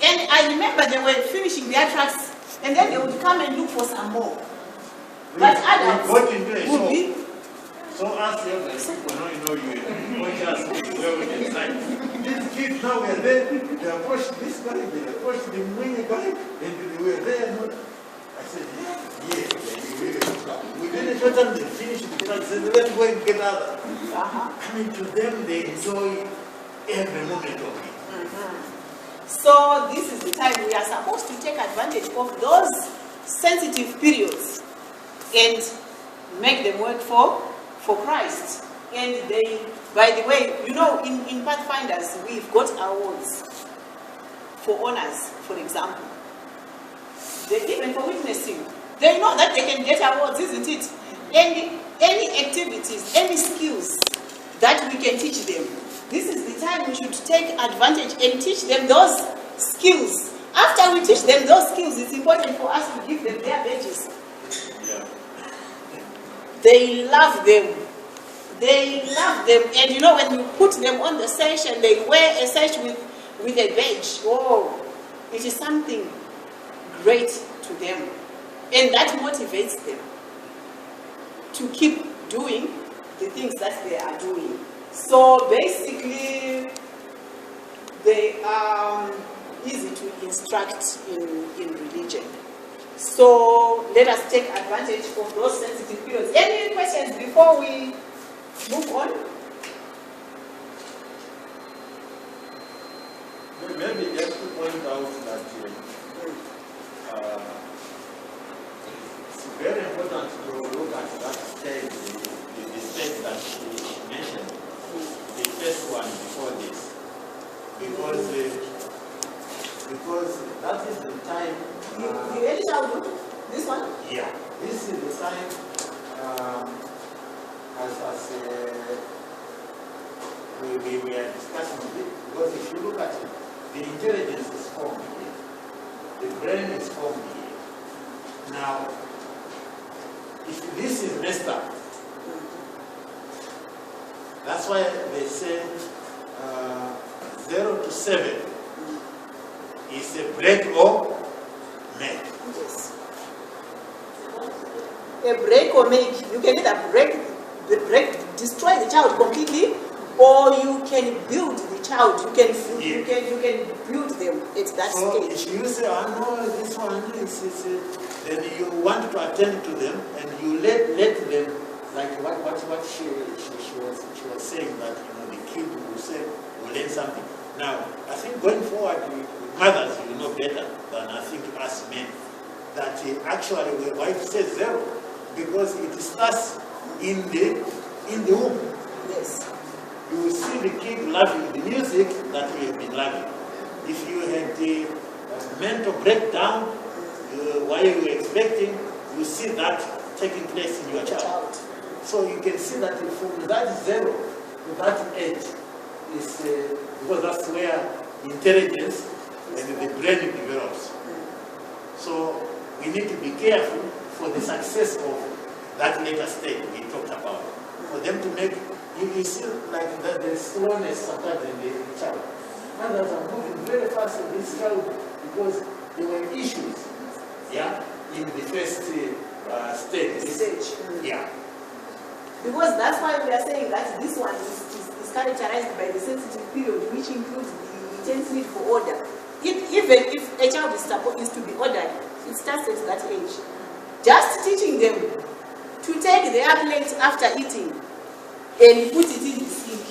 Speaker 2: And I remember they were finishing their tracks, and then they would come and look for some more. But adults would be...
Speaker 5: So ask them, people now you conscious well inside. These kids now were there, they approached this guy, they approached the Mwinyi guy, and they were there. I said, yeah, within a short time they finished the class, they said, let's go and get other. Coming to them, they enjoy every moment of it.
Speaker 2: So this is the time we are supposed to take advantage of those sensitive periods and make them work for Christ. And they, by the way, in Pathfinders, we've got awards for honors, for example. Even for witnessing. They know that they can get awards, isn't it? Any activities, any skills that we can teach them. This is the time we should take advantage and teach them those skills. After we teach them those skills, it's important for us to give them their badges.
Speaker 5: Yeah.
Speaker 2: They love them. They love them. And when you put them on the sash and they wear a sash with a badge, oh, it is something great to them. And that motivates them to keep doing the things that they are doing. So basically, they are easy to instruct in religion. So let us take advantage of those sensitive periods. Any questions before we Move on.
Speaker 3: Maybe just to point out that it's very important to look at that stage, the stage that she mentioned, the first one before this, because that is the time.
Speaker 2: The early childhood, this one?
Speaker 3: Yeah, this is the time as we are discussing it, because if you look at it, the intelligence is formed here. The brain is formed here. Now, if this is messed up, that's why they say 0 to 7 is a break or make.
Speaker 2: Yes. A break or make, you can either destroy the child completely, or you can build the child. You can build them at that
Speaker 3: So
Speaker 2: stage.
Speaker 3: if you say, I know this one is then you want to attend to them, and you let them, like what she was saying, that the kid will learn something. Now, I think going forward, mothers will know better than I think us men, that actually why it says 0, because it starts in the womb.
Speaker 2: Yes.
Speaker 3: You will see the kid loving the music that you have been loving. If you had the mental breakdown while you were expecting, you see that taking place in your child. So you can see that from that 0 to that age is because that's where intelligence and the brain develops. So we need to be careful for the success of that later stage we talked about. For them to make, you see like the slowness sometimes in the child. Others are moving very fast in this child because there were issues, yeah, in the first stage. Yeah.
Speaker 2: Because that's why we are saying that this one is characterized by the sensitive period, which includes the intense need for order. Even if a child is supposed to be ordered, it starts at that age. Just teaching them to take their plate after eating and put it in the sink,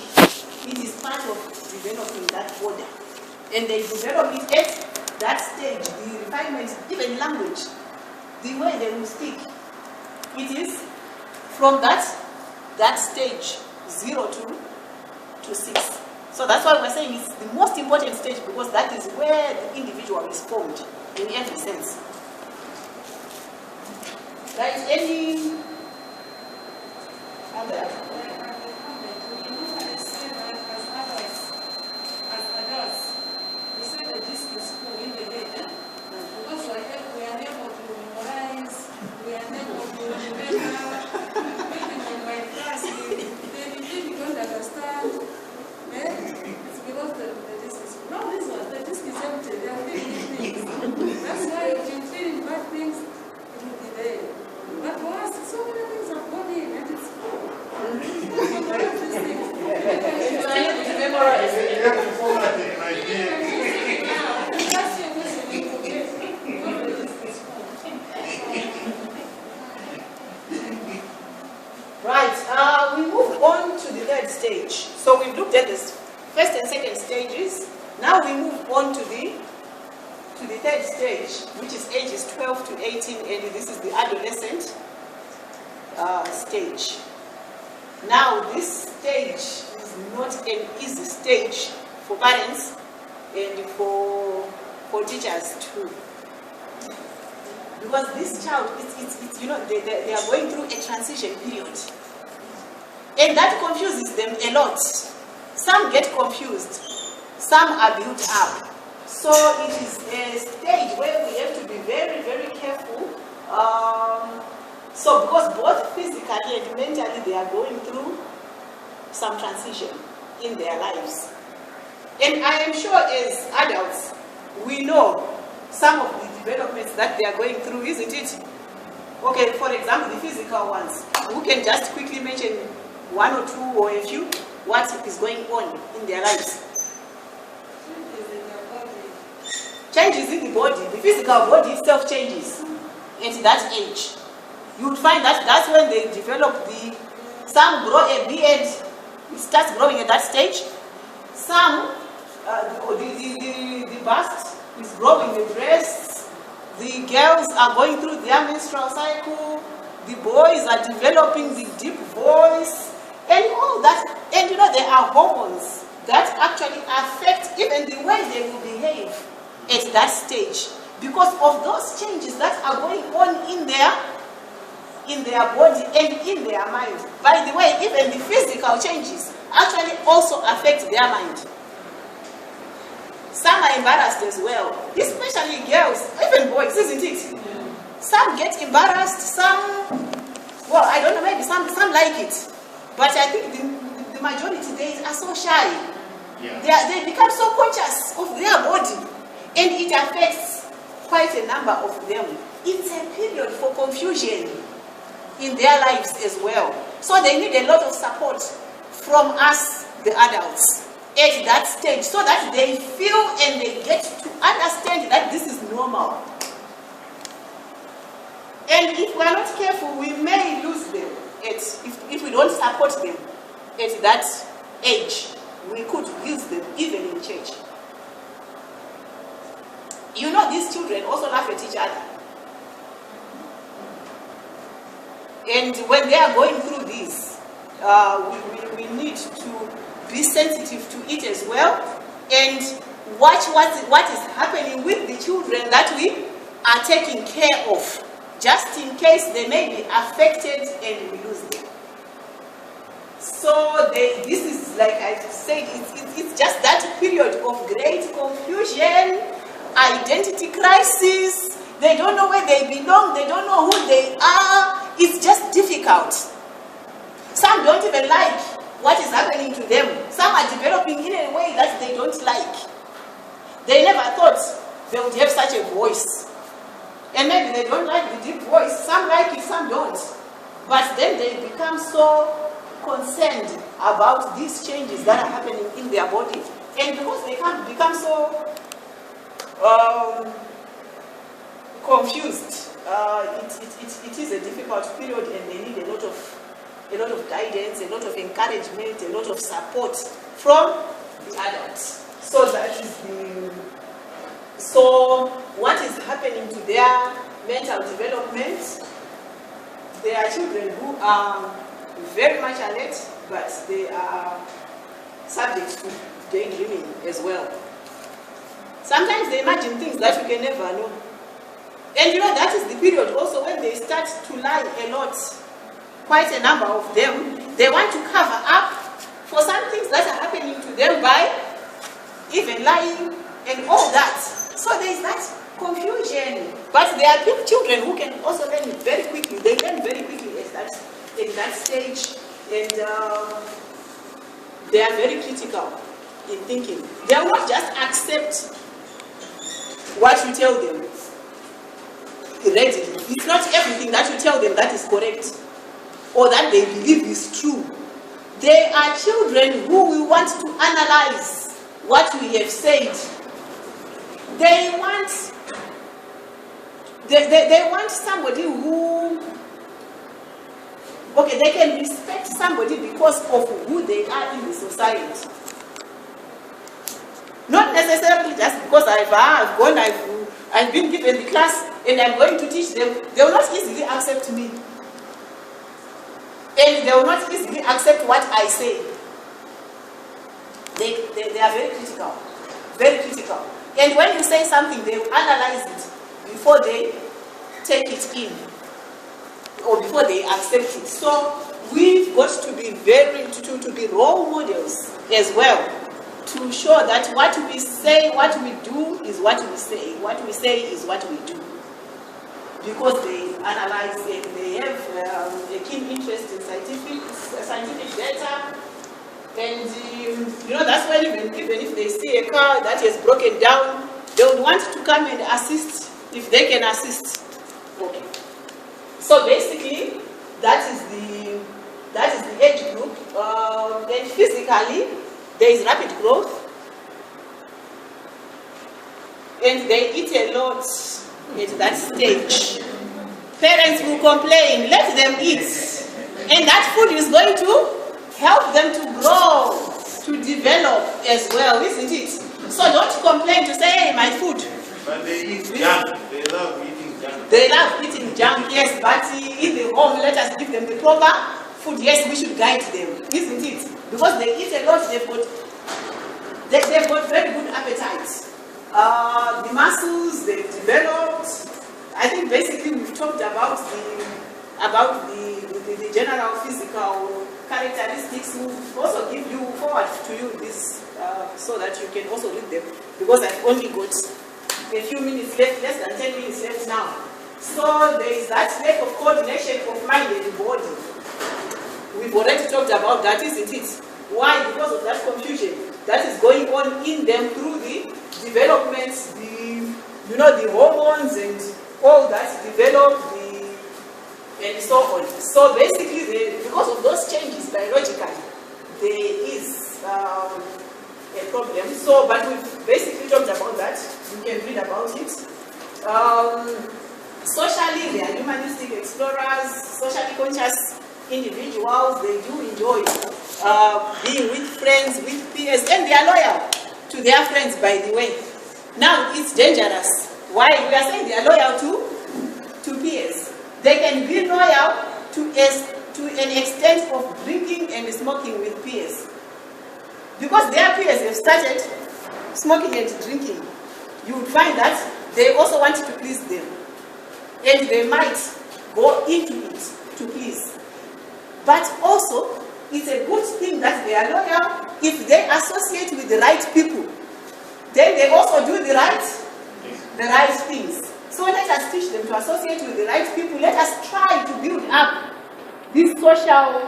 Speaker 2: it is part of developing that order. And they develop it at that stage, the refinement, even language, the way they will speak. It is from that stage, 0 to 6. So that's why we're saying it's the most important stage, because that is where the individual is formed in every sense. Right? Any other? We move on to the third stage. So we've looked at the first and second stages. Now we move on to the third stage, which is ages 12 to 18, and this is the adolescent stage. Now this stage is not an easy stage for parents and for teachers too. Because this child, it's they are going through a transition period. And that confuses them a lot. Some get confused, some are built up. So it is a stage where we have to be very, very careful. So because both physically and mentally they are going through some transition in their lives. And I am sure as adults, we know some of the developments that they are going through, isn't it? Okay, for example, the physical ones. We can just quickly mention one or two or a few, what is going on in their lives. Changes in the body. The physical body itself changes at that age. You would find that that's when they develop the Some grow a beard, it starts growing at that stage. Some, the bust is growing, the breasts. The girls are going through their menstrual cycle. The boys are developing the deep voice and all that. And you know, there are hormones that actually affect even the way they will behave at that stage because of those changes that are going on in their body and in their mind. By the way, even the physical changes actually also affect their mind. Some are embarrassed as well, especially girls, even boys, isn't it? Some get embarrassed, some, well, I don't know, maybe some like it. But I think the majority they are so shy. Yeah. They become so conscious of their body, and it affects quite a number of them. It's a period for confusion in their lives as well. So they need a lot of support from us, the adults, at that stage, so that they feel and they get to understand that this is normal. And if we are not careful, we may lose them if we don't support them at that age. We could lose them even in church. You know, these children also laugh at each other. And when they are going through this, we need to be sensitive to it as well and watch what is happening with the children that we are taking care of, just in case they may be affected and we lose them. So this is, like I said, it's just that period of great confusion, identity crisis. They don't know where they belong. They don't know who they are. It's just difficult. Some don't even like what is happening to them. Some are developing in a way that they don't like. They never thought they would have such a voice. And maybe they don't like the deep voice. Some like it, some don't. But then they become so concerned about these changes that are happening in their body. And because they can't become so confused, it is a difficult period, and they need a lot of guidance, a lot of encouragement, a lot of support from the adults. So what is happening to their mental development? There are children who are very much alert, but they are subject to daydreaming as well. Sometimes they imagine things that you can never know. And you know, that is the period also when they start to lie a lot. Quite a number of them, they want to cover up for some things that are happening to them by even lying and all that. So there is that confusion. But there are children who can also learn very quickly. They learn very quickly at that stage, and they are very critical in thinking. They will not just accept what you tell them readily. It's not everything that you tell them that is correct or that they believe is true. They are children who will want to analyze what we have said. They want somebody who, okay, they can respect somebody because of who they are in the society. Not necessarily just because I've been given the class and I'm going to teach them. They will not easily accept me. And they will not easily accept what I say. They are very critical. Very critical. And when you say something, they will analyze it before they take it in or before they accept it. So we've got to be to be role models as well, to show that what we say, what we do is what we say. What we say is what we do. Because they analyze and they have a keen interest in scientific data. And you know, that's why even if they see a car that is broken down, they would want to come and assist if they can assist. Okay. So basically, that is the age group. And physically, there is rapid growth, and they eat a lot at that stage. Parents will complain, let them eat. And that food is going to help them to grow, to develop as well, isn't it? So don't complain to say, hey, my food.
Speaker 5: But they eat junk. They love eating junk.
Speaker 2: They love eating junk, yes, but in the home, let us give them the proper food. Yes, we should guide them, isn't it? Because they eat a lot, they've got very good appetite. The muscles they've developed. I think basically we've talked about the general physical characteristics. We'll also forward to you this so that you can also read them, because I've only got a few minutes left, less than 10 minutes left now. So there is that lack of coordination of mind and body. We've already talked about that, isn't it? Why? Because of that confusion that is going on in them through the development, the hormones and all that develop, and so on. So basically, because of those changes biologically, there is a problem. So, but we've basically talked about that. You can read about it. Socially, they are humanistic explorers, socially conscious individuals. They do enjoy being with friends, with peers, and they are loyal to their friends, by the way. Now, it's dangerous. Why? We are saying they are loyal to peers. They can be loyal to an extent of drinking and smoking with peers. Because their peers have started smoking and drinking, you would find that they also want to please them. And they might go into it to please. But also, it's a good thing that they are loyal if they associate with the right people. Then they also do the right things. So let us teach them to associate with the right people. Let us try to build up these social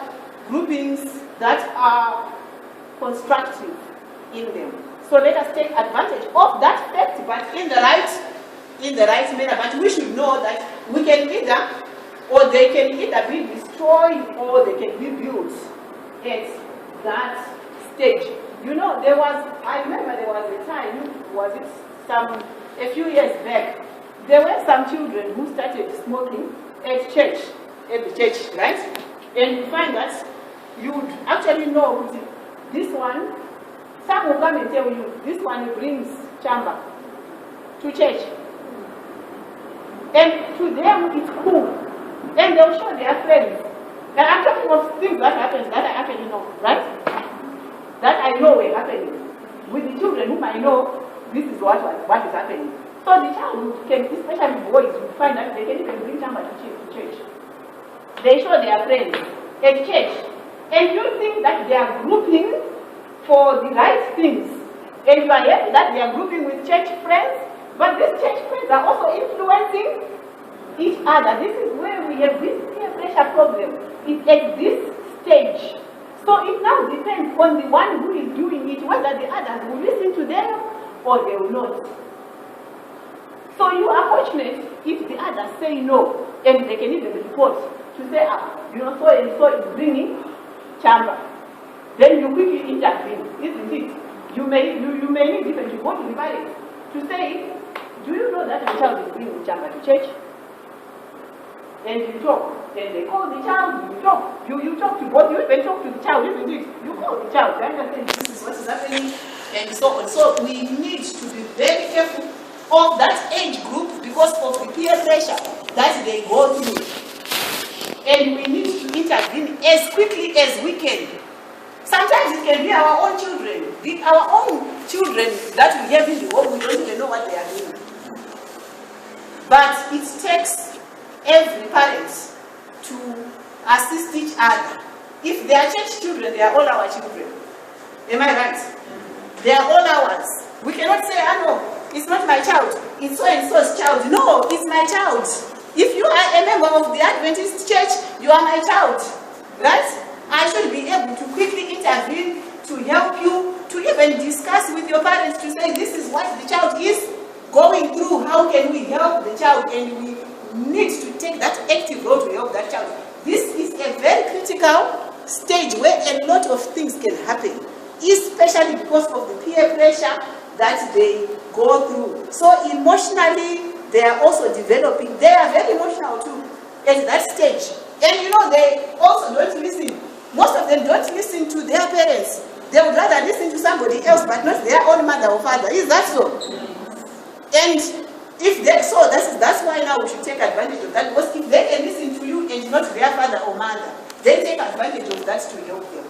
Speaker 2: groupings that are constructive in them. So let us take advantage of that fact, but in the right manner. But we should know that we can either, or they can either be destroyed or they can be built at that stage. You know, I remember there was a time, a few years back, there were some children who started smoking at the church, right? And you find that you would actually know this one, some will come and tell you, this one brings chamber to church. And to them it's cool. And they'll show their friends. And I'm talking of things that happen that I actually know, right? That I know were happening. With the children whom I know, this is what is happening. So the child can, especially boys, will find that they can even bring chamber to church. They show their friends at church. And you think that they are grouping for the right things. And you are happy that they are grouping with church friends, but these church friends are also influencing each other. This is where we have this peer pressure problem. It's at this stage. So it now depends on the one who is doing it, whether the others will listen to them or they will not. So you are fortunate if the others say no, and they can even report to say, so and so is bringing chamber. Then you quickly intervene, isn't it? You may need even to go to the parents to say, do you know that the child is bringing chamber to church? And you talk. Then they call the child, you talk. You talk to both, you even talk to the child, isn't it? You call the child, you understand this is what is happening, and so on. So we need to be very careful of that age group because of the peer pressure that they go through. And we need to intervene as quickly as we can. Sometimes it can be our own children. Our own children that we have in the home, we don't even know what they are doing. But it takes every parent to assist each other. If they are church children, they are all our children. Am I right? They are all ours. We cannot say, no, it's not my child. It's so and so's child. No, it's my child. If you are a member of the Adventist church, you are my child. Right? I should be able to quickly intervene to help you, to even discuss with your parents to say, this is what the child is going through. How can we help the child? And we need to take that active role to help that child. This is a very critical stage where a lot of things can happen, especially because of the peer pressure that they go through. So emotionally, they are also developing. They are very emotional too at that stage. And you know, they also don't listen. Most of them don't listen to their parents. They would rather listen to somebody else, but not their own mother or father. Is that so? And if they, so that's why now we should take advantage of that, because if they can listen to you and not their father or mother, they take advantage of that to help them.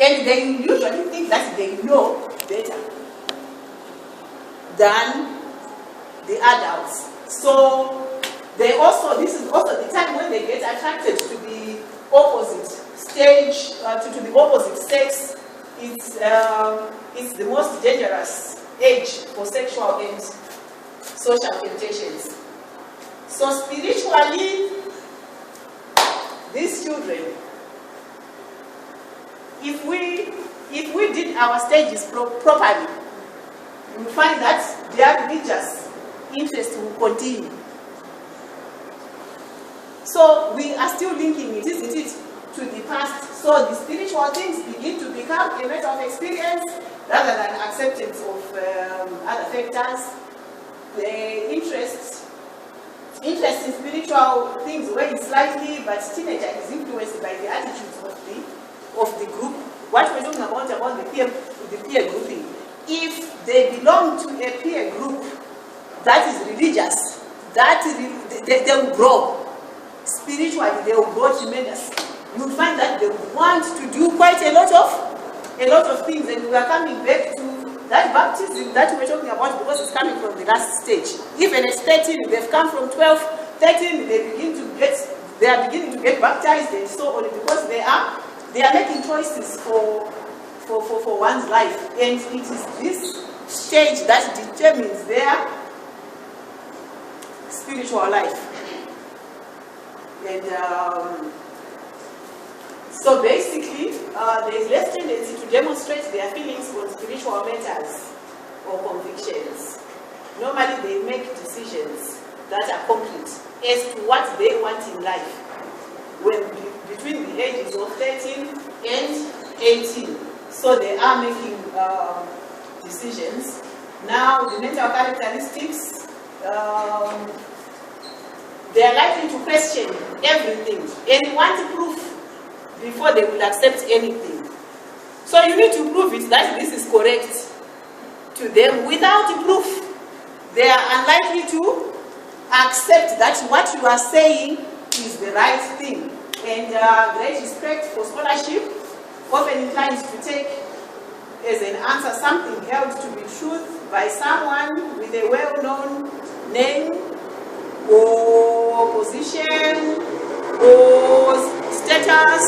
Speaker 2: And they usually think that they know better than the adults. So they also, this is also the time when they get attracted to the opposite stage, to the opposite sex. It's the most dangerous age for sexual and social temptations. So spiritually, these children, if we did our stages properly, we will find that their religious interest will continue. So we are still linking it, isn't it, to the past. So the spiritual things begin to become a matter of experience rather than acceptance of other factors. The interest in spiritual things wanes slightly, but teenager is influenced by the attitudes of the group. What we're talking about the peer grouping. If they belong to a peer group that is religious, they will grow. Spiritually, they will grow tremendously. You will find that they want to do quite a lot of things, and we are coming back to that baptism that we're talking about, because it's coming from the last stage. Even at 13, they've come from 12, 13, they are beginning to get baptized and so on, because they are making choices for one's life, and it is this stage that determines their spiritual life. And so basically, there is less tendency to demonstrate their feelings on spiritual matters or convictions. Normally, they make decisions that are concrete as to what they want in life when between the ages of 13 and 18. So they are making decisions. Now, the mental characteristics, they are likely to question everything and want proof before they will accept anything. So you need to prove it that this is correct to them. Without proof, they are unlikely to accept that what you are saying is the right thing. And great respect for scholarship often inclines to take as an answer something held to be truth by someone with a well-known name or position or status,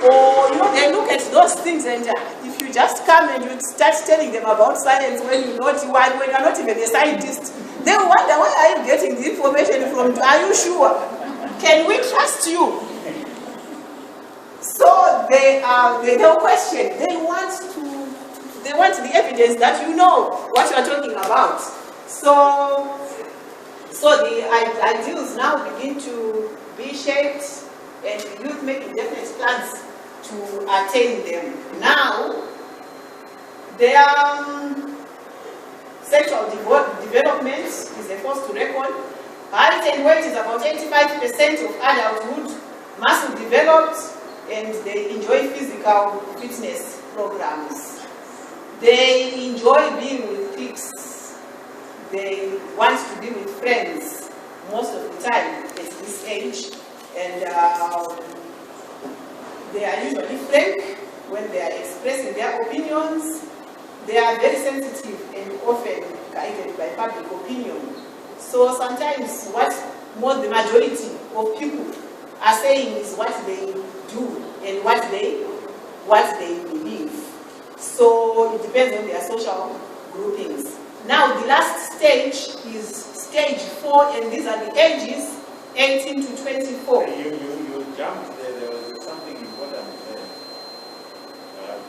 Speaker 2: or they look at those things, and if you just come and you start telling them about science when you're not even a scientist, they wonder, where are you getting the information from? Are you sure? Can we trust you? So they'll question. They want the evidence that you know what you are talking about. So the ideals now begin to be shaped, and the youth making definite plans to attain them. Now, their sexual development is a force to reckon. Height and weight is about 85% of adulthood. Muscle developed, and they enjoy physical fitness programs. They enjoy being with peers. They want to be with friends most of the time at this age, and they are usually frank when they are expressing their opinions. They are very sensitive and often guided by public opinion. So sometimes what the majority of people are saying is what they do and what they believe. So it depends on their social groupings. Now the last stage is stage 4, and these are the ages 18 to 24.
Speaker 5: You jumped there. There was something important there.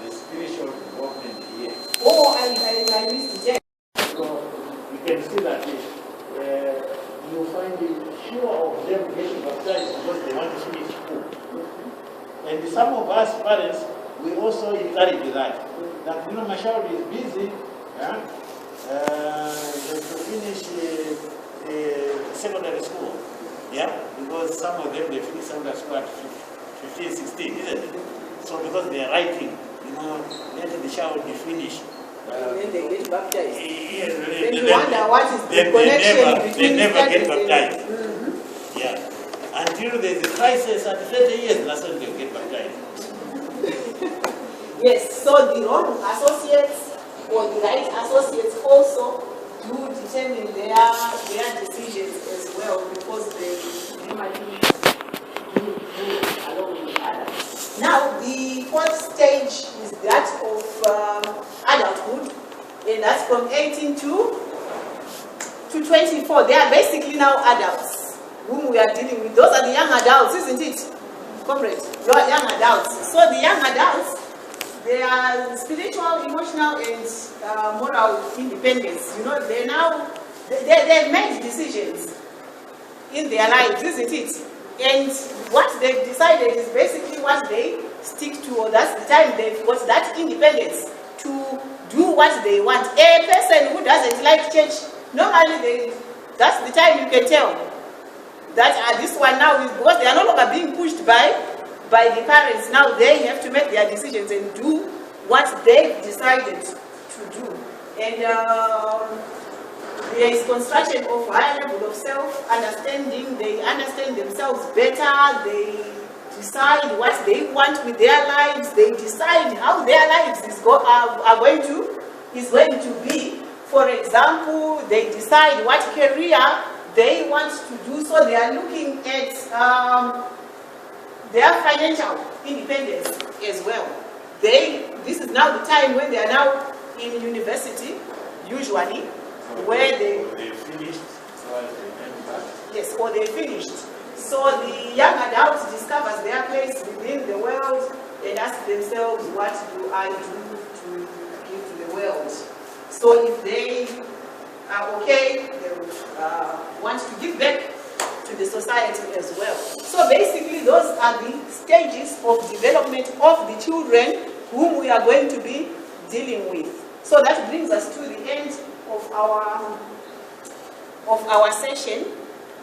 Speaker 5: The spiritual development here.
Speaker 2: Oh, I missed it.
Speaker 3: So you can see that you find fewer of them getting baptized because they want to finish school. And some of us parents, we also encourage that. That, my child is busy, to finish secondary school. Yeah, because some of them, they finish Sunday school at 15, 16, isn't it? So because they are writing, let the child be finished.
Speaker 2: And then they get baptized.
Speaker 3: Yes,
Speaker 2: Then you wonder what is the connection between
Speaker 3: they never get
Speaker 2: studies and-
Speaker 3: baptized. Yeah. Until there's a crisis at 30 years, that's when they get baptized.
Speaker 2: Yes, so the wrong associates or the right associates also do determine their decisions as well, because they normally do along with others. Now, the fourth stage is that of adulthood, and that's from 18 to 24. They are basically now adults whom we are dealing with. Those are the young adults, isn't it, comrades? You are young adults. So the young adults, they are spiritual, emotional, and moral independence. They've made decisions in their lives, isn't it? And what they've decided is basically what they stick to, or that's the time they've got that independence to do what they want. A person who doesn't like church, normally that's the time you can tell that this one now is because they are no longer being pushed by the parents. Now they have to make their decisions and do what they've decided to do. And there is construction of higher level of self-understanding. They understand themselves better. They decide what they want with their lives. They decide how their lives is going to be. For example, they decide what career they want to do. So they are looking at their financial independence as well. This is now the time when they are now in university, usually, where they
Speaker 3: finished,
Speaker 2: yes, or they finished. So the young adult discovers their place within the world and asks themselves, what do I do to give to the world? So if they are okay, they would want to give back to the society as well. So basically those are the stages of development of the children whom we are going to be dealing with. So that brings us to the end of our session.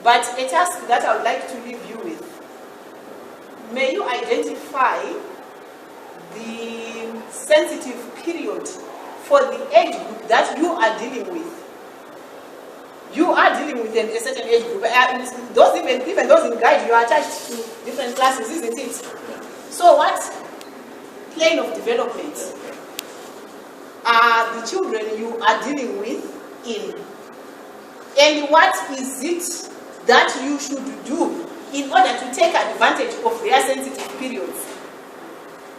Speaker 2: But a task that I would like to leave you with: may you identify the sensitive period for the age group that you are dealing with. You are dealing with a certain age group. Even those in guide, you are attached to different classes, isn't it? So what plane of development are the children you are dealing with in? And what is it that you should do in order to take advantage of their sensitive periods?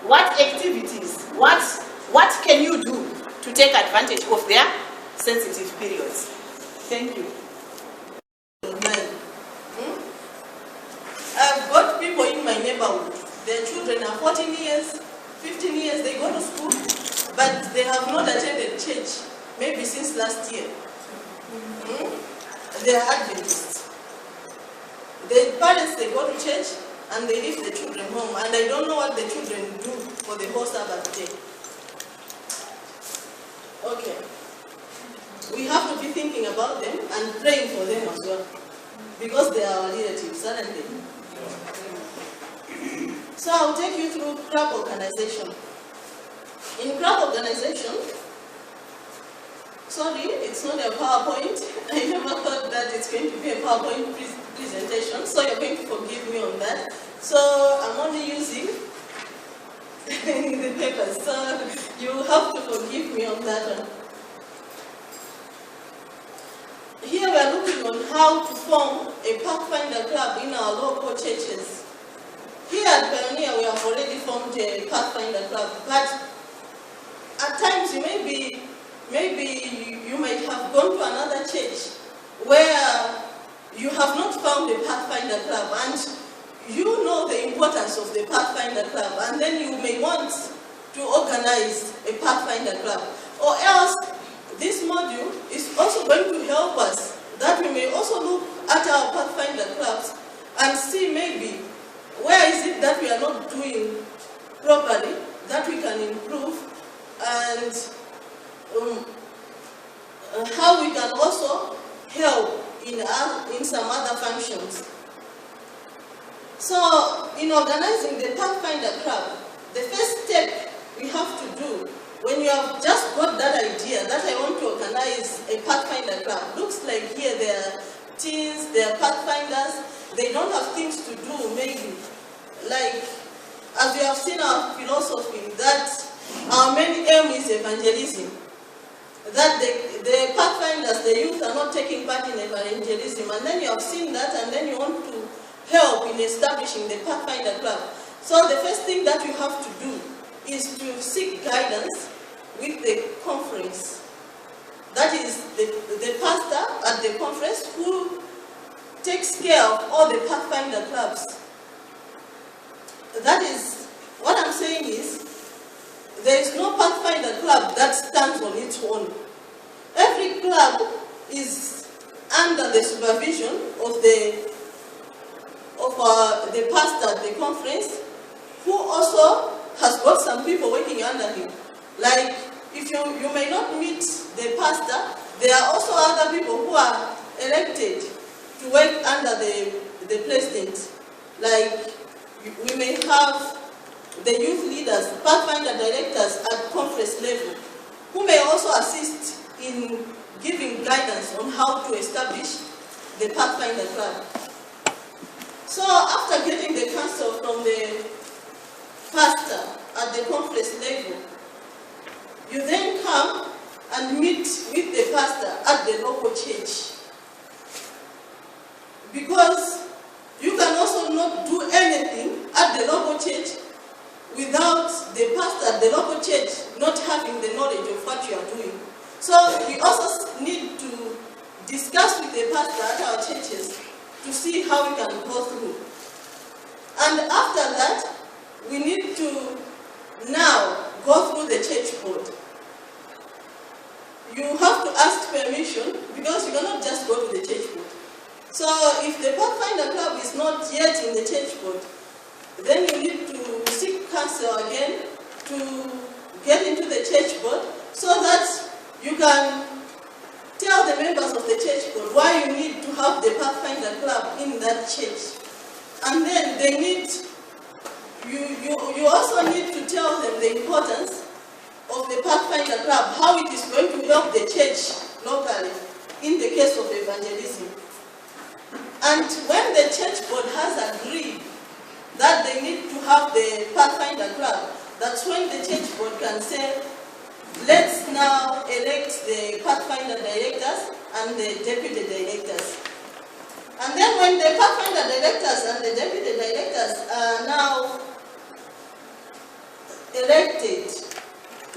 Speaker 2: What activities, what can you do to take advantage of their sensitive periods? Thank you.
Speaker 6: I've got people in my neighborhood. Their children are 14 years, 15 years, they go to school, but they have not attended church, maybe since last year. They are Adventists. The parents, they go to church and they leave the children home, and I don't know what the children do for the whole Sabbath day. Okay. We have to be thinking about them and praying for them as well, because they are our relatives, aren't they? So I'll take you through CRAP organization. In CRAP organization, sorry, it's not a PowerPoint. I never thought that it's going to be a PowerPoint presentation, so you're going to forgive me on that. So I'm only using the papers, so you have to forgive me on that one. Here we are looking on how to form a Pathfinder club in our local churches. Here at Pioneer, we have already formed a Pathfinder club, but at times you maybe you might have gone to another church where you have not found a Pathfinder club, and you know the importance of the Pathfinder club, and then you may want to organize a Pathfinder club. Or else, this module is also going to help us that we may also look at our Pathfinder clubs and see maybe where is it that we are not doing properly, that we can improve, and how we can also help in some other functions. So, in organizing the Pathfinder Club, the first step we have to do, when you have just got that idea that I want to organize a Pathfinder Club, looks like here there are teens, there are Pathfinders, they don't have things to do maybe. Like, as you have seen our philosophy, that our main aim is evangelism. That the Pathfinders, the youth are not taking part in evangelism, and then you have seen that, and then you want to help in establishing the Pathfinder Club. So the first thing that you have to do is to seek guidance with the conference. That is the pastor at the conference who takes care of all the Pathfinder clubs. That is, what I'm saying is, there is no Pathfinder club that stands on its own. Every club is under the supervision of the pastor at the conference, who also has got some people working under him. Like, if you may not meet the pastor, there are also other people who are elected to work under the president. Like, we may have the youth leaders, Pathfinder directors at conference level, who may also assist in giving guidance on how to establish the Pathfinder Club. So after getting the counsel from the pastor at the conference level, you then come and meet with the pastor at the local church. Because you can also not do anything at the local church without the pastor at the local church not having the knowledge of what you are doing. So we also need to discuss with the pastor at our churches to see how we can go through. And after that, we need to now go through the church board. You have to ask permission because you cannot just go to the church board. So if the Pathfinder Club is not yet in the church board, then you need to seek counsel again to get into the church board so that you can tell the members of the church board why you need to have the Pathfinder Club in that church. And then they need, you also need to tell them the importance of the Pathfinder Club, how it is going to help the church locally in the case of evangelism. And when the church board has agreed that they need to have the Pathfinder Club, that's when the church board can say, let's now elect the Pathfinder directors and the deputy directors. And then when the Pathfinder directors and the deputy directors are now elected,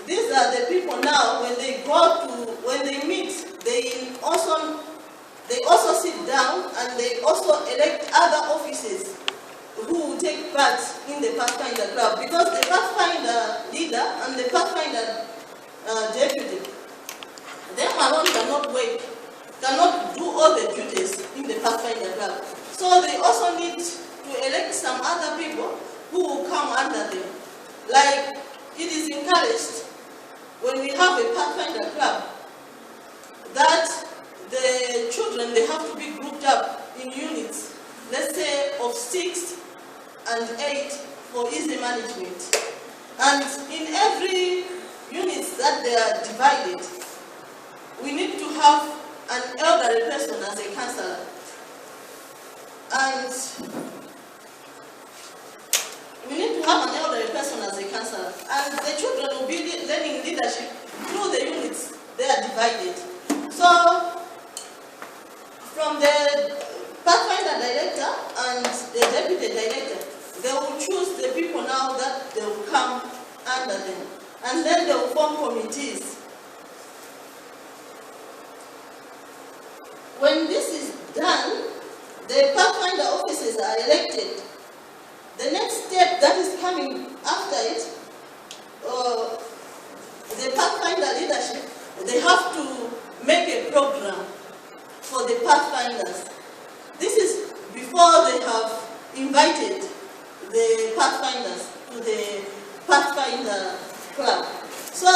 Speaker 6: these are the people now, when they go to, when they meet, they also sit down and they also elect other officers who will take part in the Pathfinder Club, because the Pathfinder leader and the Pathfinder deputy, them alone cannot work, cannot do all the duties in the Pathfinder Club. So they also need to elect some other people who will come under them. Like, it is encouraged when we have a Pathfinder Club that the children, they have to be grouped up in units, let's say of 6 and 8 for easy management. And in every unit that they are divided, we need to have an elderly person as a counselor. And we need to have an elderly person as a counselor. And the children will be learning leadership through the units they are divided. So, from the Pathfinder director and the deputy director, they will choose the people now that they will come under them. And then they will form committees. When this is done, the Pathfinder officers are elected. The next step that is coming after it, the Pathfinder leadership, they have to make a program for the Pathfinders. This is before they have invited the Pathfinders to the Pathfinder Club. So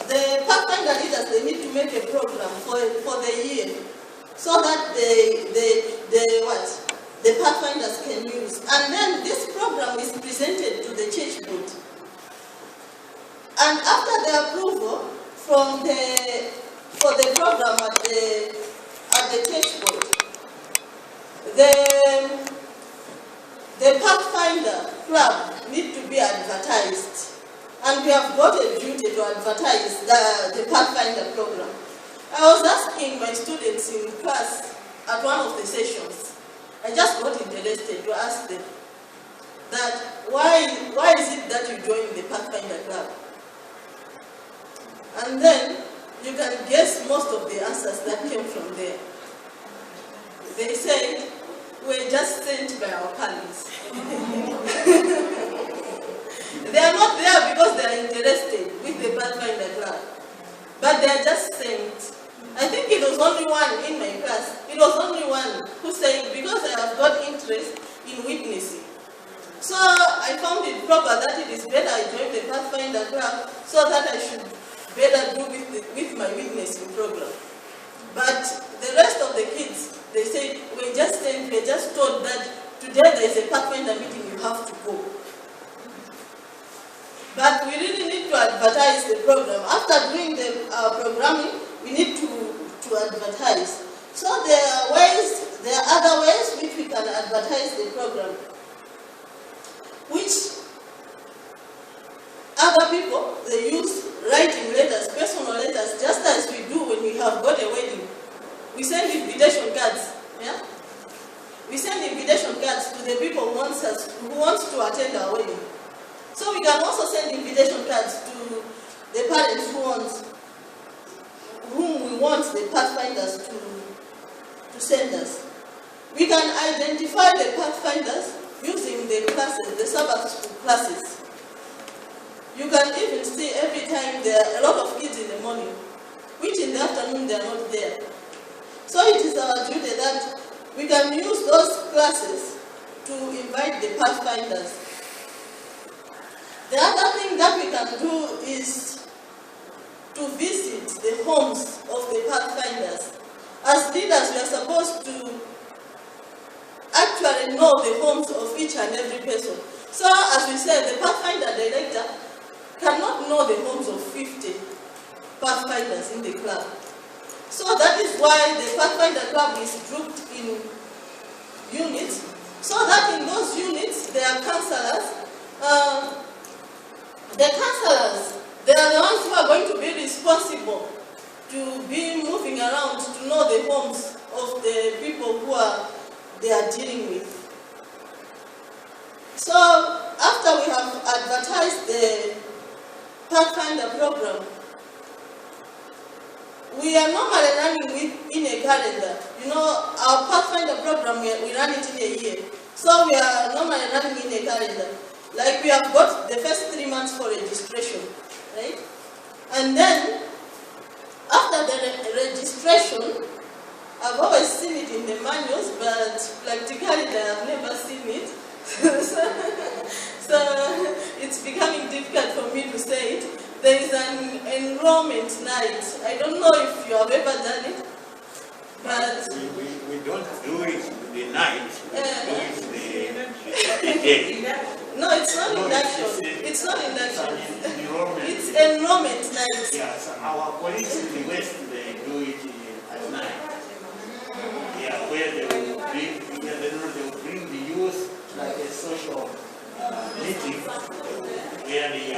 Speaker 6: the Pathfinder leaders, they need to make a program for the year, so that they the Pathfinders can use. And then this program is presented to the church board. And after the approval for the program at the church board, the Pathfinder Club need to be advertised. And we have got a duty to advertise the Pathfinder program. I was asking my students in class at one of the sessions, I just got interested to ask them that why is it that you joined the Pathfinder Club? And then you can guess most of the answers that came from there. They said, we're just sent by our parents. They are not there because they are interested with the Pathfinder Club, but they are just sent. I think it was only one in my class. It was only one who said, because I have got interest in witnessing. So I found it proper that it is better I join the Pathfinder Club so that I should better do with my witnessing program. But the rest of the kids, they said, we're just told that today there is a Pathfinder meeting, you have to go. But we really need to advertise the program. After doing the programming, we need to advertise. So there are other ways which we can advertise the program, which other people, they use writing letters, personal letters, just as we do when we have got a wedding. We send invitation cards, yeah? We send invitation cards to the people who want to attend our wedding. So we can also send invitation cards to the parents whom we want the Pathfinders to send us. We can identify the Pathfinders using the classes, the Sabbath school classes. You can even see every time there are a lot of kids in the morning, which in the afternoon they are not there. So it is our duty that we can use those classes to invite the Pathfinders. The other thing that we can do is to visit the homes of the Pathfinders. As leaders, we are supposed to actually know the homes of each and every person. So, as we said, the Pathfinder director cannot know the homes of 50 Pathfinders in the club. So that is why the Pathfinder Club is grouped in units, so that in those units there are counselors. The counselors, they are the ones who are going to be responsible to be moving around to know the homes of the people who they are dealing with. So after we have advertised the Pathfinder program, we are normally running in a calendar. You know, our Pathfinder program, we run it in a year. So we are normally running in a calendar. Like we have got the first 3 months for registration, right? And then, after the registration, I've always seen it in the manuals, but practically I have never seen it. So it's becoming difficult for me to say it. There is an enrollment night. I don't know if you have ever done it, but
Speaker 5: we don't do it the night, we do it the day.
Speaker 6: No, it's not induction. It's not induction. It's
Speaker 5: Enrollment.
Speaker 6: enrollment night.
Speaker 5: Yes, our colleagues in the West, they do it at night. Yeah, where they will bring the youth like a social meeting where they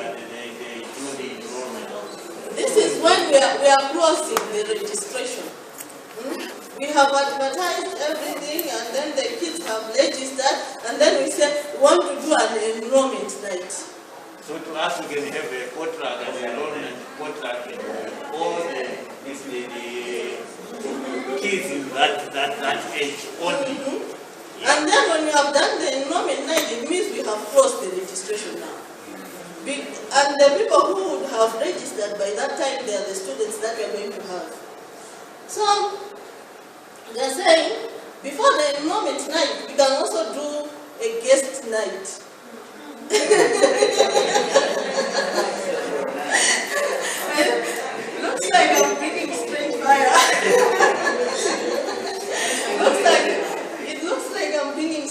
Speaker 5: do the enrollment.
Speaker 6: This is when we are closing the registration. We have advertised everything, and then the kids have registered, and then we say we want to do an enrollment night.
Speaker 5: So to us, we can have a contract, an enrollment contract, and all the kids in that age only. Yeah.
Speaker 6: And then when we have done the enrollment night, it means we have closed the registration now. And the people who would have registered by that time, they are the students that we are going to have. So they are saying, before the enrollment night, we can also do a guest night. Looks like I'm bringing strange fire. It looks like I'm bringing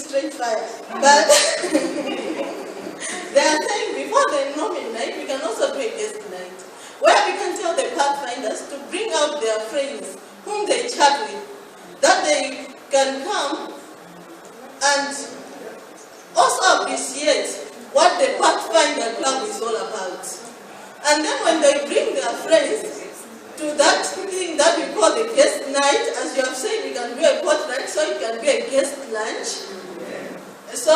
Speaker 6: And then when they bring their friends to that thing that we call the guest night, as you have said, we can do a potluck, so it can be a guest lunch. So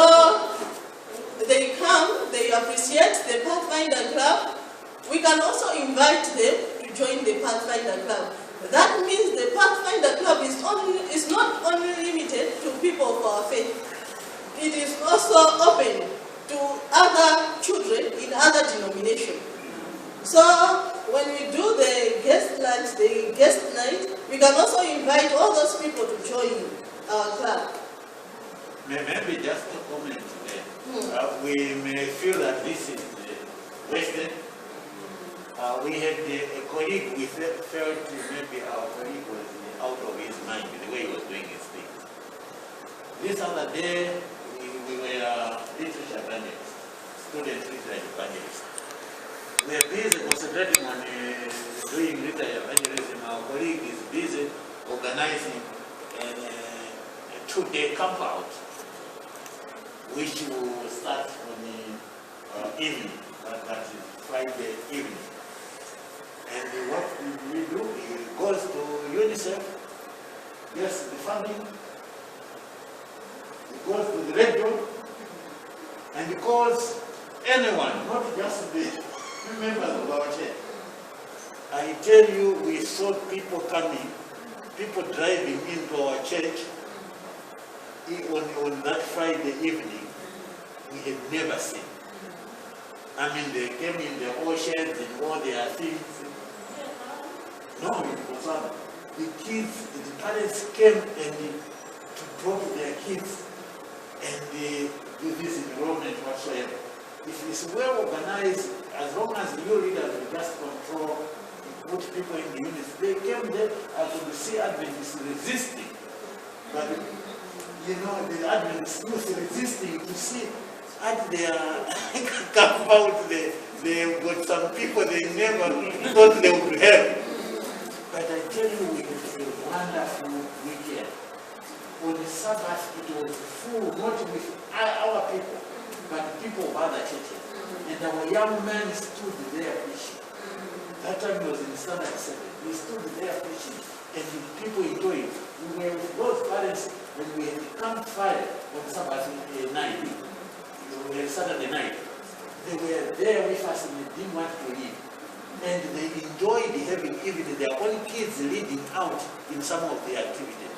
Speaker 6: they come, they appreciate the Pathfinder Club. We can also invite them to join the Pathfinder Club. That means the Pathfinder Club is not only limited to people of our faith. It is also open to other children in other denominations. So when we do the guest lunch, the guest night, we can also invite all those people to join our club.
Speaker 5: Maybe just a comment there. We may feel that this is wasted. We had a colleague, we felt maybe our colleague was out of his mind the way he was doing his things. This other day, we were literature evangelists, student literature evangelists. We are busy concentrating on doing literature evangelism. Our colleague is busy organizing a two-day camp out, which will start on the evening, that is Friday evening. And what we do, he goes to UNICEF, gets the funding, he goes to the radio, and he calls anyone, not just the members of our church. I tell you, we saw people coming, people driving into our church on that Friday evening, we had never seen. I mean, they came in the oceans and all their things. No, it was not. The kids, the parents came and to drop their kids and do this enrollment whatsoever. If it's well organized, as long as you leaders will just control, put people in the units, they came there, I could see Adventists resisting. But, you know, the Adventist youth resisting to see at their camp out, they got some people they never thought they would help. But I tell you, it was a wonderful weekend. On the Sabbath, it was full, not with our people, but people of other churches. And our young men stood there preaching. That time was in Standard 7. We stood there preaching, and people enjoyed it. We were with those parents when we had campfire on Sabbath night, Saturday night. They were there with us and they didn't want to leave. And they enjoyed having even their own kids leading out in some of the activities.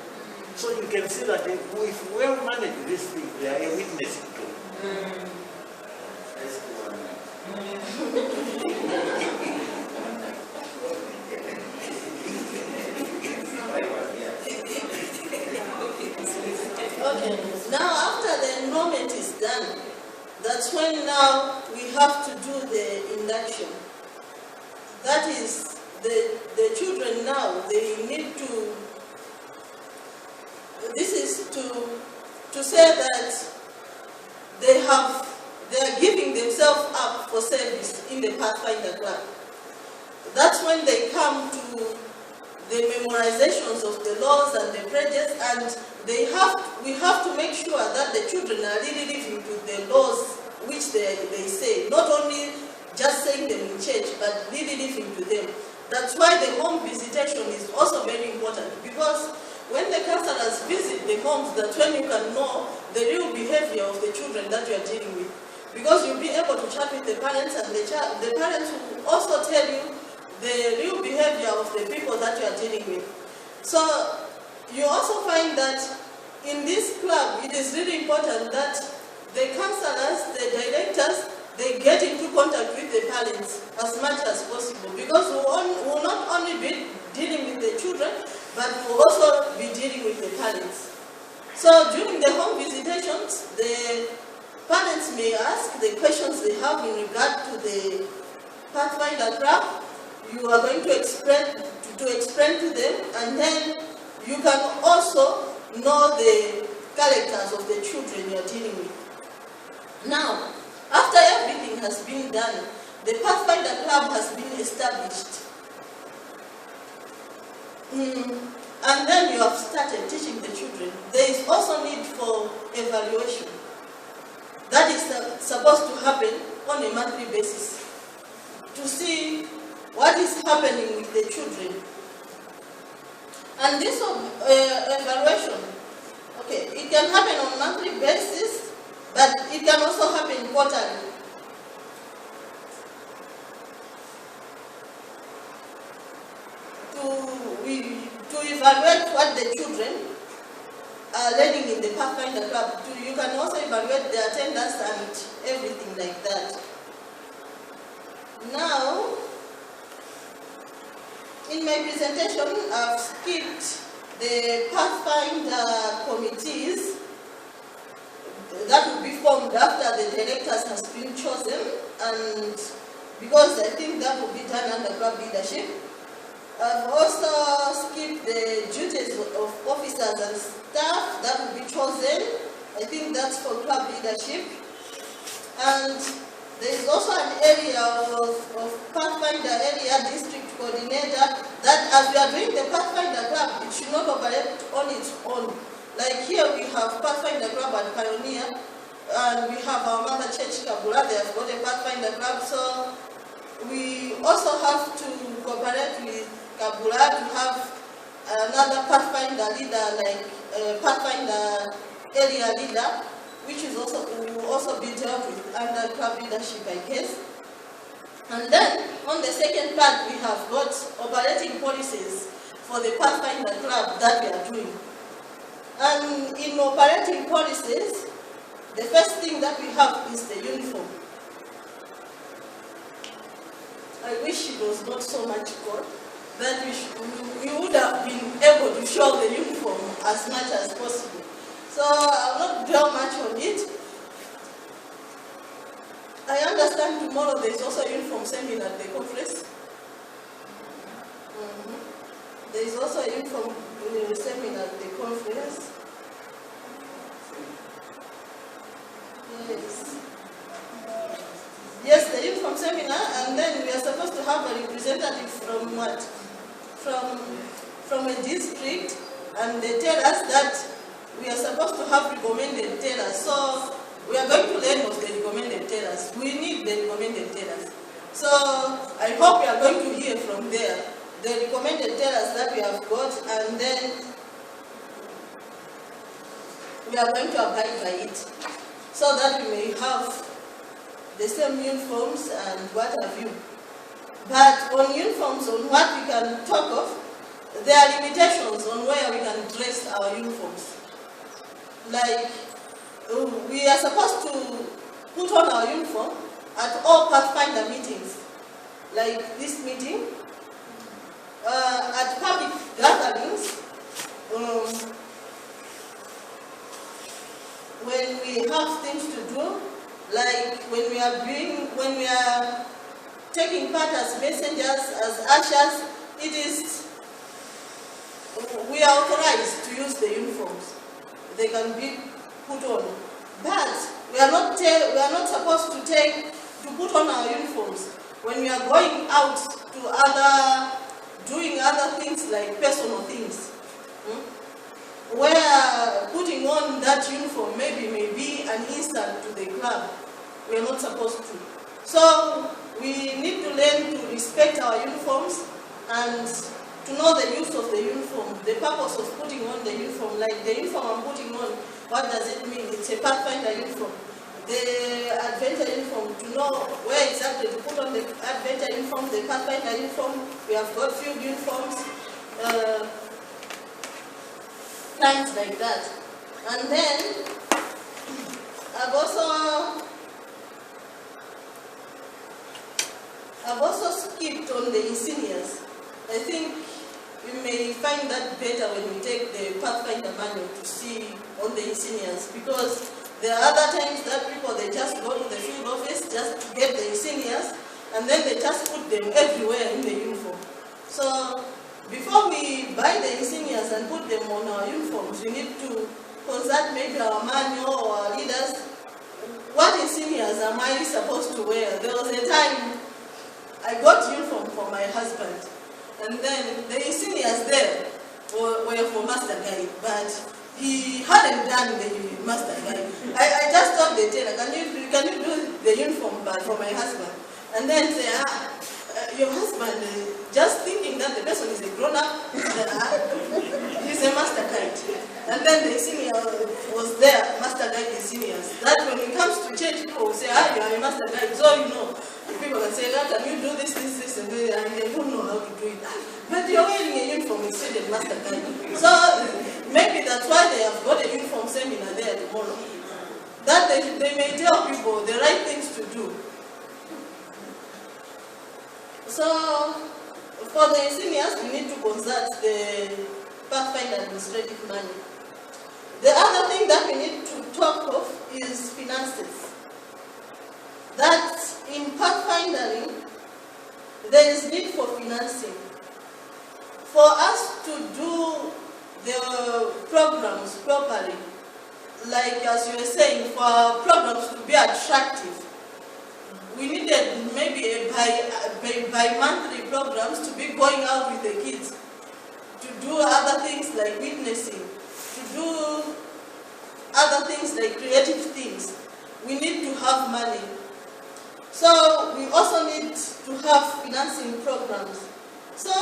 Speaker 5: So you can see that if we well manage this thing, they are a witness to.
Speaker 6: Okay, now after the enrollment is done, that's when now we have to do the induction. That is, the children now, they need to, this is to say that they are giving themselves up for service in the Pathfinder Club. That's when they come to the memorizations of the laws and the pledges, and we have to make sure that the children are really living to the laws which they say, not only just saying them in church, but really living to them. That's why the home visitation is also very important, because when the counselors visit the homes, that's when you can know the real behavior of the children that you are dealing with. Because you'll be able to chat with the parents, and the parents will also tell you the real behavior of the people that you are dealing with. So you also find that in this club, it is really important that the counselors, the directors, they get into contact with the parents as much as possible, because we will not only be dealing with the children, but we will also be dealing with the parents. So during the home visitations, the parents may ask the questions they have in regard to the Pathfinder Club. You are going to explain to them, and then you can also know the characters of the children you are dealing with. Now, after everything has been done, the Pathfinder Club has been established. And then you have started teaching the children. There is also need for evaluation. That is supposed to happen on a monthly basis. to see what is happening with the children. And this evaluation, okay, it can happen on a monthly basis, but it can also happen quarterly. To evaluate what the children are learning in the Pathfinder Club. You can also evaluate the attendance and everything like that. Now, in my presentation, I've skipped the Pathfinder committees that will be formed after the directors has been chosen, and because I think that will be done under club leadership. I've also skipped the duties of officers and staff that will be chosen. I think that's for club leadership. And there is also an area of Pathfinder area district coordinator that as we are doing the Pathfinder Club, it should not operate on its own. Like here we have Pathfinder Club at Pioneer, and we have our mother church Kabula, they have got a Pathfinder Club, so we also have to cooperate with Kabula to have another Pathfinder leader, like Pathfinder area leader, which is also will also be dealt with under club leadership, I guess. And then on the second part, we have got operating policies for the Pathfinder Club that we are doing. And in operating policies, the first thing that we have is the uniform. I wish it was not so much code, that we would have been able to show the uniform as much as possible. So I'll not dwell much on it. I understand tomorrow there is also a uniform seminar at the conference. There is also a uniform seminar at the conference. Yes. Yes, the uniform seminar, and then we are supposed to have a representative from what? From a district, and they tell us that we are supposed to have recommended tellers. So we are going to learn of the recommended tellers. We need the recommended tellers. So I hope we are going to hear from there the recommended tellers that we have got, and then we are going to abide by it, so that we may have the same uniforms and what have you. But on uniforms, on what we can talk of, there are limitations on where we can dress our uniforms. Like, we are supposed to put on our uniform at all Pathfinder meetings, like this meeting, at public gatherings, when we have things to do, like when we are taking part as messengers, as ushers, we are authorized to use the uniforms. They can be put on, but we are not supposed to put on our uniforms when we are going out to doing other things like personal things. Where putting on that uniform may be an insult to the club. We are not supposed to. So we need to learn to respect our uniforms and to know the use of the uniform, the purpose of putting on the uniform. Like the uniform I'm putting on, what does it mean? It's a Pathfinder uniform. The Adventure uniform, to know where exactly to put on the Adventure uniform, the Pathfinder uniform. We have got field uniforms, things like that. And then I've also skipped on the seniors. I think we may find that better when we take the Pathfinder manual to see on the seniors, because there are other times that people, they just go to the field office just to get the seniors, and then they just put them everywhere in the uniform. So before we buy the seniors and put them on our uniforms, we need to consult maybe our manual or our leaders. What seniors am I supposed to wear? There was a time I got uniform for my husband, and then the seniors there were for Master Guide, but he hadn't done the Master Guide. I just told the tailor, can you do the uniform for my husband? And then say, your husband, just thinking that the person is a grown-up, he's a master guide. And then the senior was there, master guide the seniors. That when it comes to church, people will say, you are a master guide. So you know, people can say, can you do this, and they don't know how to do it. But you're wearing a uniform, you said a master guide. So maybe that's why they have got a uniform seminar there tomorrow. That they may tell people the right things to do. So, for the seniors, we need to consult the Pathfinder administrative manual. The other thing that we need to talk of is finances. That in Pathfindering, there is need for financing. For us to do the programs properly, like as you were saying, for our programs to be attractive, we needed maybe a bi-monthly programs to be going out with the kids, to do other things like witnessing, to do other things like creative things. We need to have money. So we also need to have financing programs. So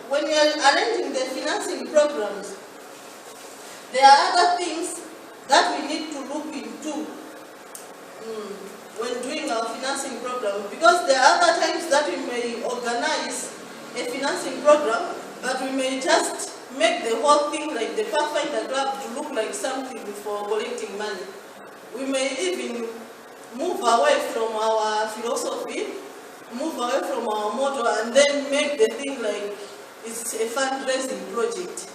Speaker 6: when we are arranging the financing programs, there are other things that we need to look into when doing our financing program, because there are other times that we may organize a financing program, but we may just make the whole thing like the Pathfinder Club to look like something for collecting money. We may even move away from our philosophy, move away from our motto, and then make the thing like it's a fundraising project.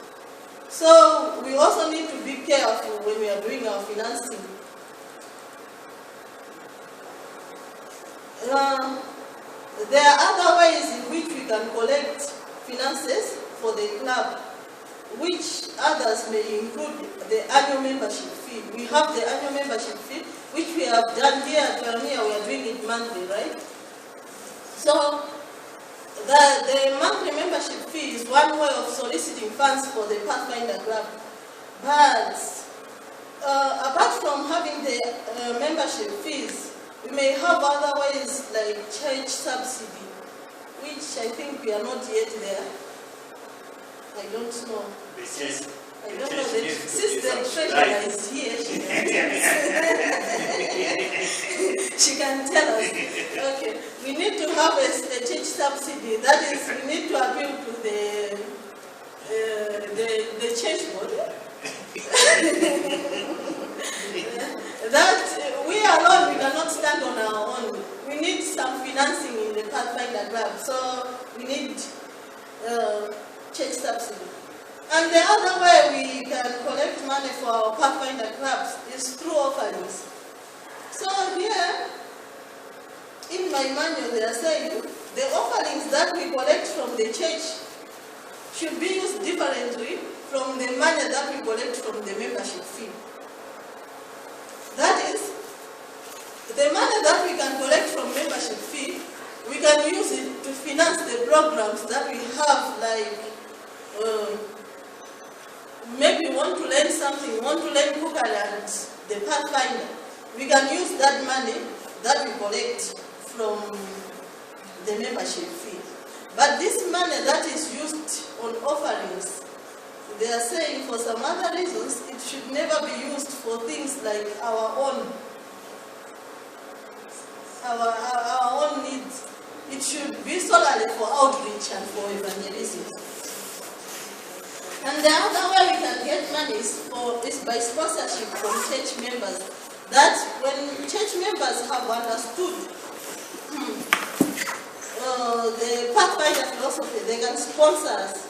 Speaker 6: So we also need to be careful when we are doing our financing. There are other ways in which we can collect finances for the club, which others may include the annual membership fee. We have the annual membership fee, which we have done here at Pioneer. We are doing it monthly, right? So the monthly membership fee is one way of soliciting funds for the Pathfinder Club. But apart from having the membership fees, we may have other ways like church subsidy, which I think we are not yet there. I don't know. I don't know. Since the treasurer is here, she can tell us. Okay, we need to have a church subsidy. That is, we need to appeal to the church board. That we alone, we cannot stand on our own. We need some financing in the Pathfinder Club, so we need church subsidy. And the other way we can collect money for our Pathfinder clubs is through offerings. So here, in my manual, they are saying the offerings that we collect from the church should be used differently from the money that we collect from the membership fee. That is, the money that we can collect from membership fee, we can use it to finance the programs that we have, like maybe we want to learn something, we want to learn cookery and the Pathfinder. We can use that money that we collect from the membership fee. But this money that is used on offerings, they are saying for some other reasons, it should never be used for things like our own needs. It should be solely for outreach and for evangelism. And the other way we can get money is by sponsorship from church members. That when church members have understood the Pathfinder philosophy, they can sponsor us.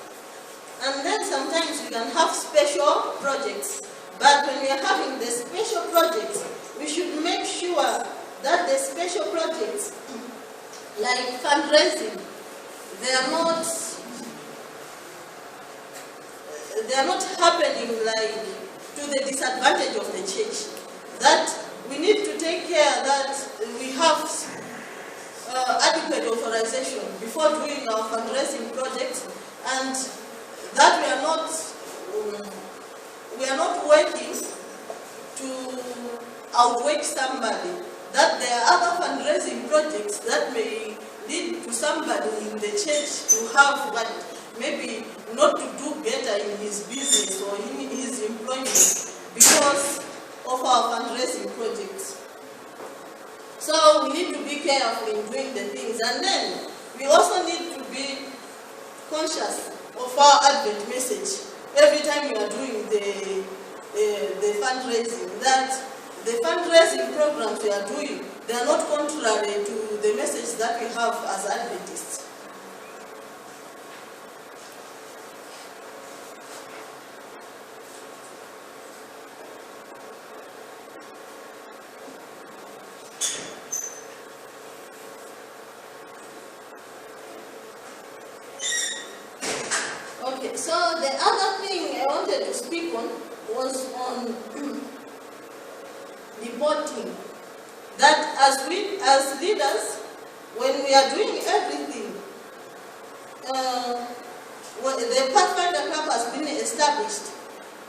Speaker 6: And then sometimes we can have special projects. But when we are having the special projects, we should make sure that the special projects, like fundraising, they are not happening like to the disadvantage of the church. That we need to take care that we have adequate authorization before doing our fundraising projects, and that we are not working to outwork somebody. That there are other fundraising projects that may lead somebody in the church to have what, maybe not to do better in his business or in his employment because of our fundraising projects. So we need to be careful in doing the things, and then we also need to be conscious of our Advent message every time we are doing the fundraising, that the fundraising programs we are doing, they are not contrary to the message that we have as Adventists. Okay, so the other thing I wanted to speak on was on reporting. That as leaders, when we are doing everything, when the Pathfinder Club has been established,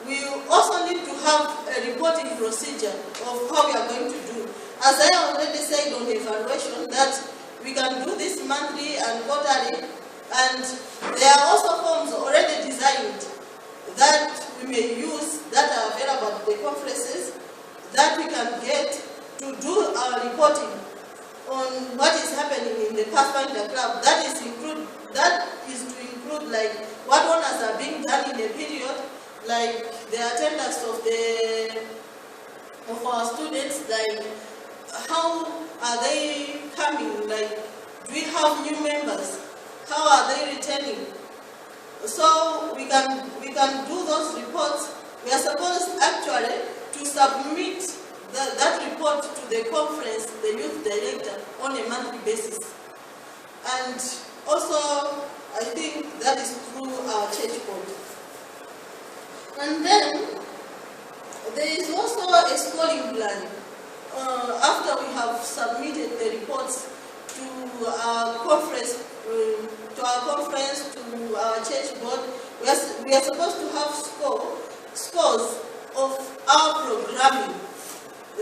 Speaker 6: we also need to have a reporting procedure of how we are going to do. As I already said on the evaluation, that we can do this monthly and quarterly, and there are also forms already designed that we may use that are available at the conferences that we can get to do our reporting on what is happening in the Pathfinder Club. That is to include like what honors are being done in a period, like the attendance of our students, like how are they coming, like do we have new members, how are they returning. So we can do those reports. We are supposed actually to submit that report to the conference, the youth director, on a monthly basis. And also, I think that is through our church board. And then, there is also a schooling plan. After we have submitted the reports to our conference, to our church board, we are supposed to have scores of our programming.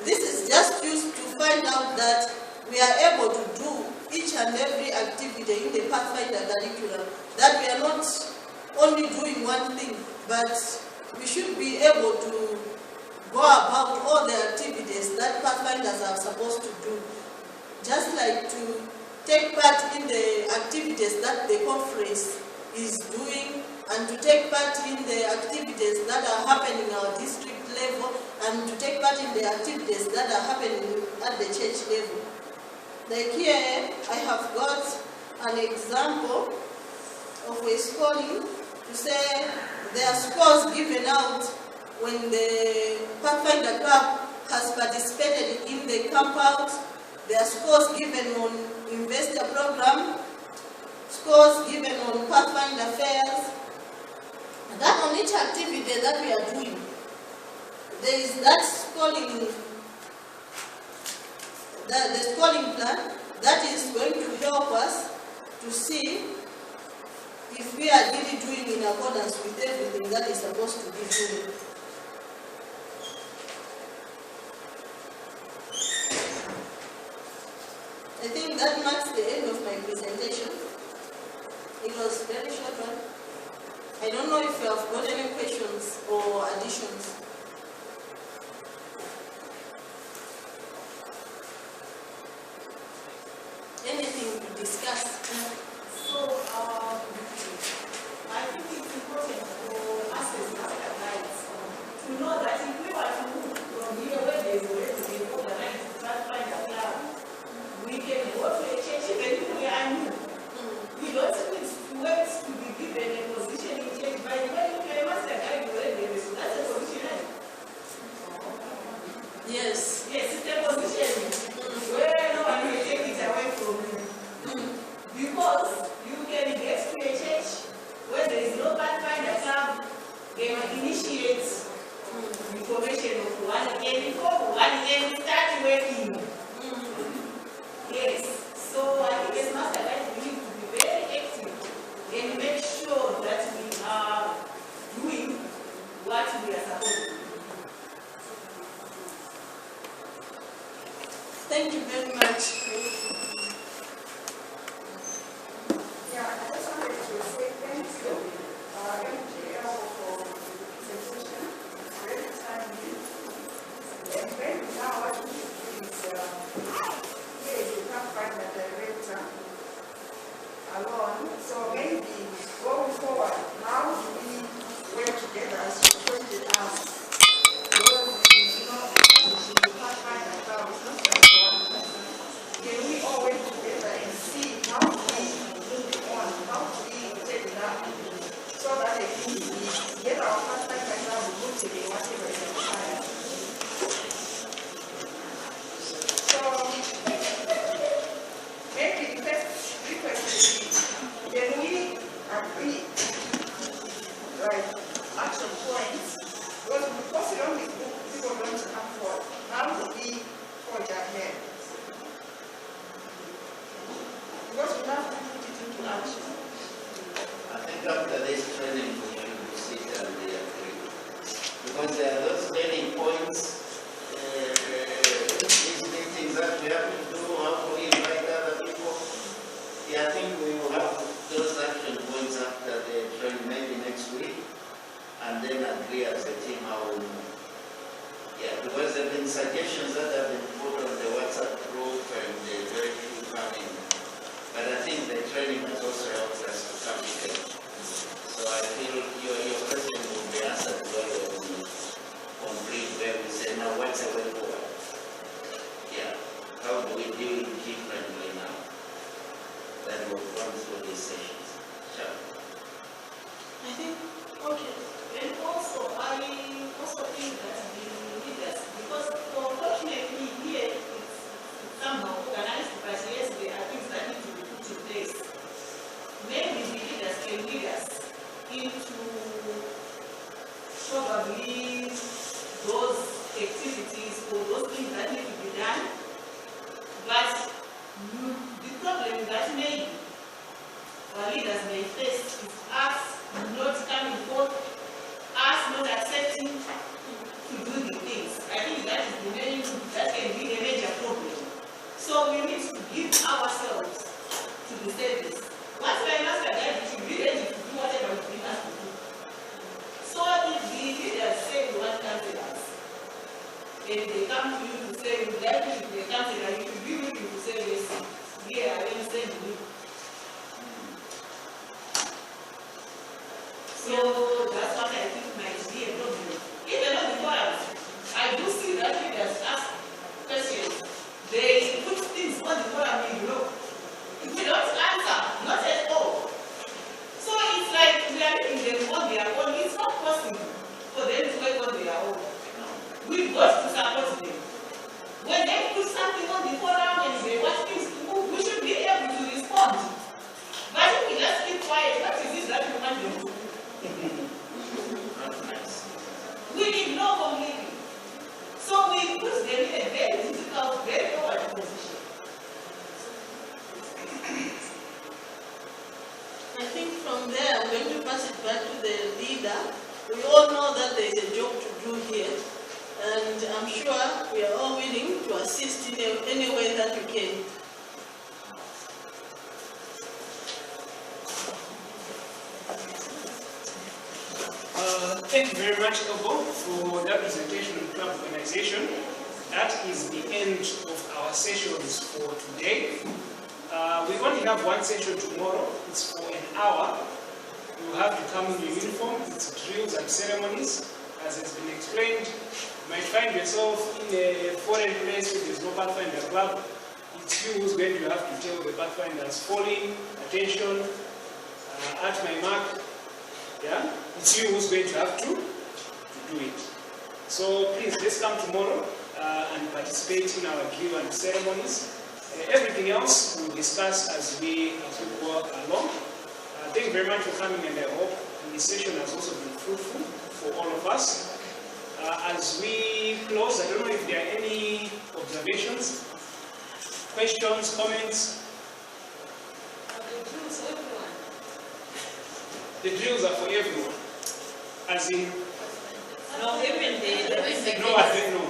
Speaker 6: This is just used to find out that we are able to do each and every activity in the Pathfinder curriculum, that we are not only doing one thing, but we should be able to go about all the activities that Pathfinders are supposed to do, just like to take part in the activities that the conference is doing, and to take part in the activities that are happening at our district level, and to take part in the activities that are happening at the church level. Like here, I have got an example of a scoring to say there are scores given out when the Pathfinder Club has participated in the camp out. There are scores given on investor program, scores given on Pathfinder fairs. That on each activity that we are doing, there is that scoring, the scoring plan that is going to help us to see if we are really doing in accordance with everything that is supposed to be doing. I think that marks the end of my presentation. It was a very short one. I don't know if you have got any questions or additions. Anything to discuss?
Speaker 2: So, I think it's important for us as master guides to know that if we were to move from here where there is already been organized Pathfinder Club, we can go to a church even if we are new. We don't need to wait to be given a position in church. By the way, you can master guide already, so that's a position.
Speaker 6: Yes.
Speaker 2: Yes, it's a position where no one will take it away from you. Because you can get to a church where there is no Pathfinder Club, they will initiate.
Speaker 5: Yeah, I think we will have those action points after the training, maybe next week, and then agree as a team how we move. Yeah, because there have been suggestions that have been put on the WhatsApp group and the very few coming. But I think the training has also helped us to come together. So I feel your question will be answered well when we complete where we say, now what's the way forward? Yeah, how do we deal differently now that we've gone through these sessions? Sure.
Speaker 6: I think, okay. And also, I also think that the leaders, because unfortunately here it's somehow organized, but yes, there are things that need to be put in place. Maybe the leaders can lead us into probably those activities or those things that need to be done. But the problem that maybe our leaders may face is us not coming forth, us not accepting to do the things. I think that is the main, that can be a major problem. So we need to give ourselves to the service. Once we are master that, we should be ready to do whatever we have to do. So if the leaders say we want counselors, and they come to you to say, we like you to be a counselor, you should be willing to say, yes, here I am sending you. So that's what I think might be a problem. Even on the forums, I do see that leaders ask questions. They put things on the forum, you know. If we don't answer, not at all. So it's like we are leaving them on their own. It's not possible for them to work on their own. We've got to support them. When they put something on the forum and they want things to move, we should be able to respond. But if we just keep quiet, what is it that we want them to do? We ignore completely. So we put them in a very difficult, very awkward position. I think from there, I'm going to pass it back to the leader. We all know that there is a job to do here, and I'm sure we are all willing to assist in any way that we can.
Speaker 1: Thank you very much, Obo, for that presentation on club organization. That is the end of our sessions for today. We only have one session tomorrow. It's for an hour. You have to come in your uniform. It's drills and ceremonies. As has been explained, you might find yourself in a foreign place where there's no Pathfinder club. It's you who's going to have to tell the Pathfinders, falling, attention, at my mark. Yeah? It's you who's going to have to do it. So please, let's come tomorrow and participate in our drill and ceremonies. Everything else we'll discuss as we go along. Thank you very much for coming, and I hope this session has also been fruitful for all of us. As we close, I don't know if there are any observations, questions, comments. The drills are for everyone. As in?
Speaker 6: No, even the
Speaker 1: No, I don't know.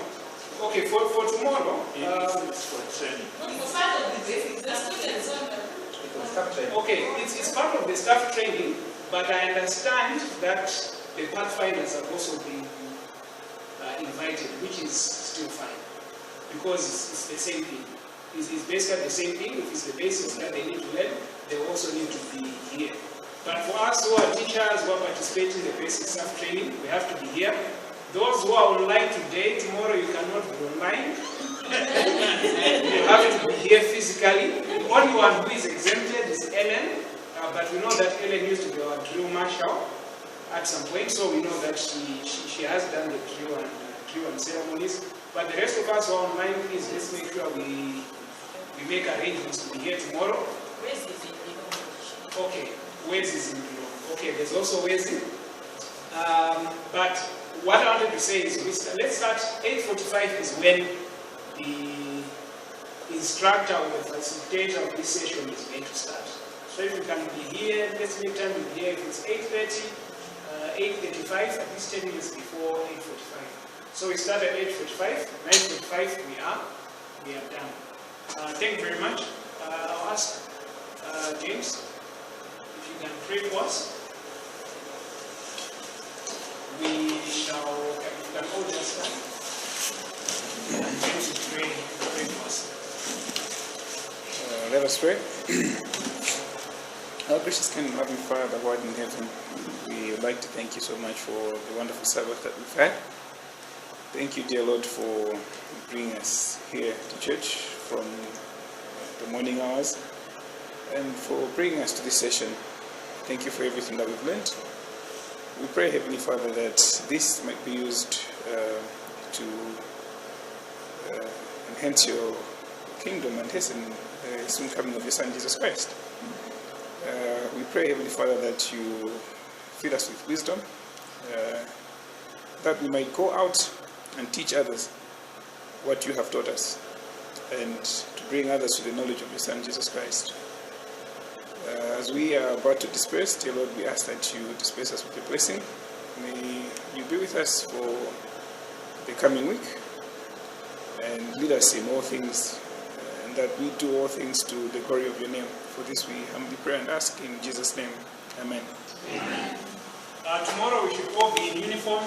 Speaker 1: Okay, for tomorrow.
Speaker 5: It's for training.
Speaker 6: for part of the basics, the students
Speaker 1: Okay, it's part of the staff training, but I understand that the Pathfinders have also been invited, which is still fine, because it's the same thing. It's basically the same thing. If it's the basics that they need to learn, they also need to be here. But for us who are teachers who are participating in the basic staff training, we have to be here. Those who are online today, tomorrow you cannot be online. You have to be here physically. The only one who is exempted is Ellen, but we know that Ellen used to be our drill marshal at some point, so we know that she has done the drill and ceremonies. But the rest of us who are online, please let's make sure we make arrangements to be here tomorrow. Okay, Wes is in below. Okay, there's also Wes in. But what I wanted to say is, let's start. 8:45 is when the instructor or the facilitator of this session is going to start. So if you can be here, let's make time to be here. If it's 8:30, 8:35, at least 10 minutes before 8:45. So we start at 8:45. 9:45 we are done. Thank you very much. I'll ask James, if you can pray for us. We shall, if you can hold us stand. James will pray for us.
Speaker 7: Let us pray. Our gracious King and loving Father, who art in heaven, we would like to thank you so much for the wonderful Sabbath that we've had. Thank you, dear Lord, for bringing us here to church from the morning hours and for bringing us to this session. Thank you for everything that we've learned. We pray, Heavenly Father, that this might be used to enhance your kingdom and hasten the soon coming of your Son, Jesus Christ. We pray, Heavenly Father, that you fill us with wisdom, that we might go out and teach others what you have taught us, and to bring others to the knowledge of your Son, Jesus Christ. As we are about to disperse, dear Lord, we ask that you disperse us with your blessing. May you be with us for the coming week and lead us in all things, and that we do all things to the glory of your name. For this we humbly pray and ask in Jesus' name. Amen.
Speaker 1: Tomorrow we should all be in uniform.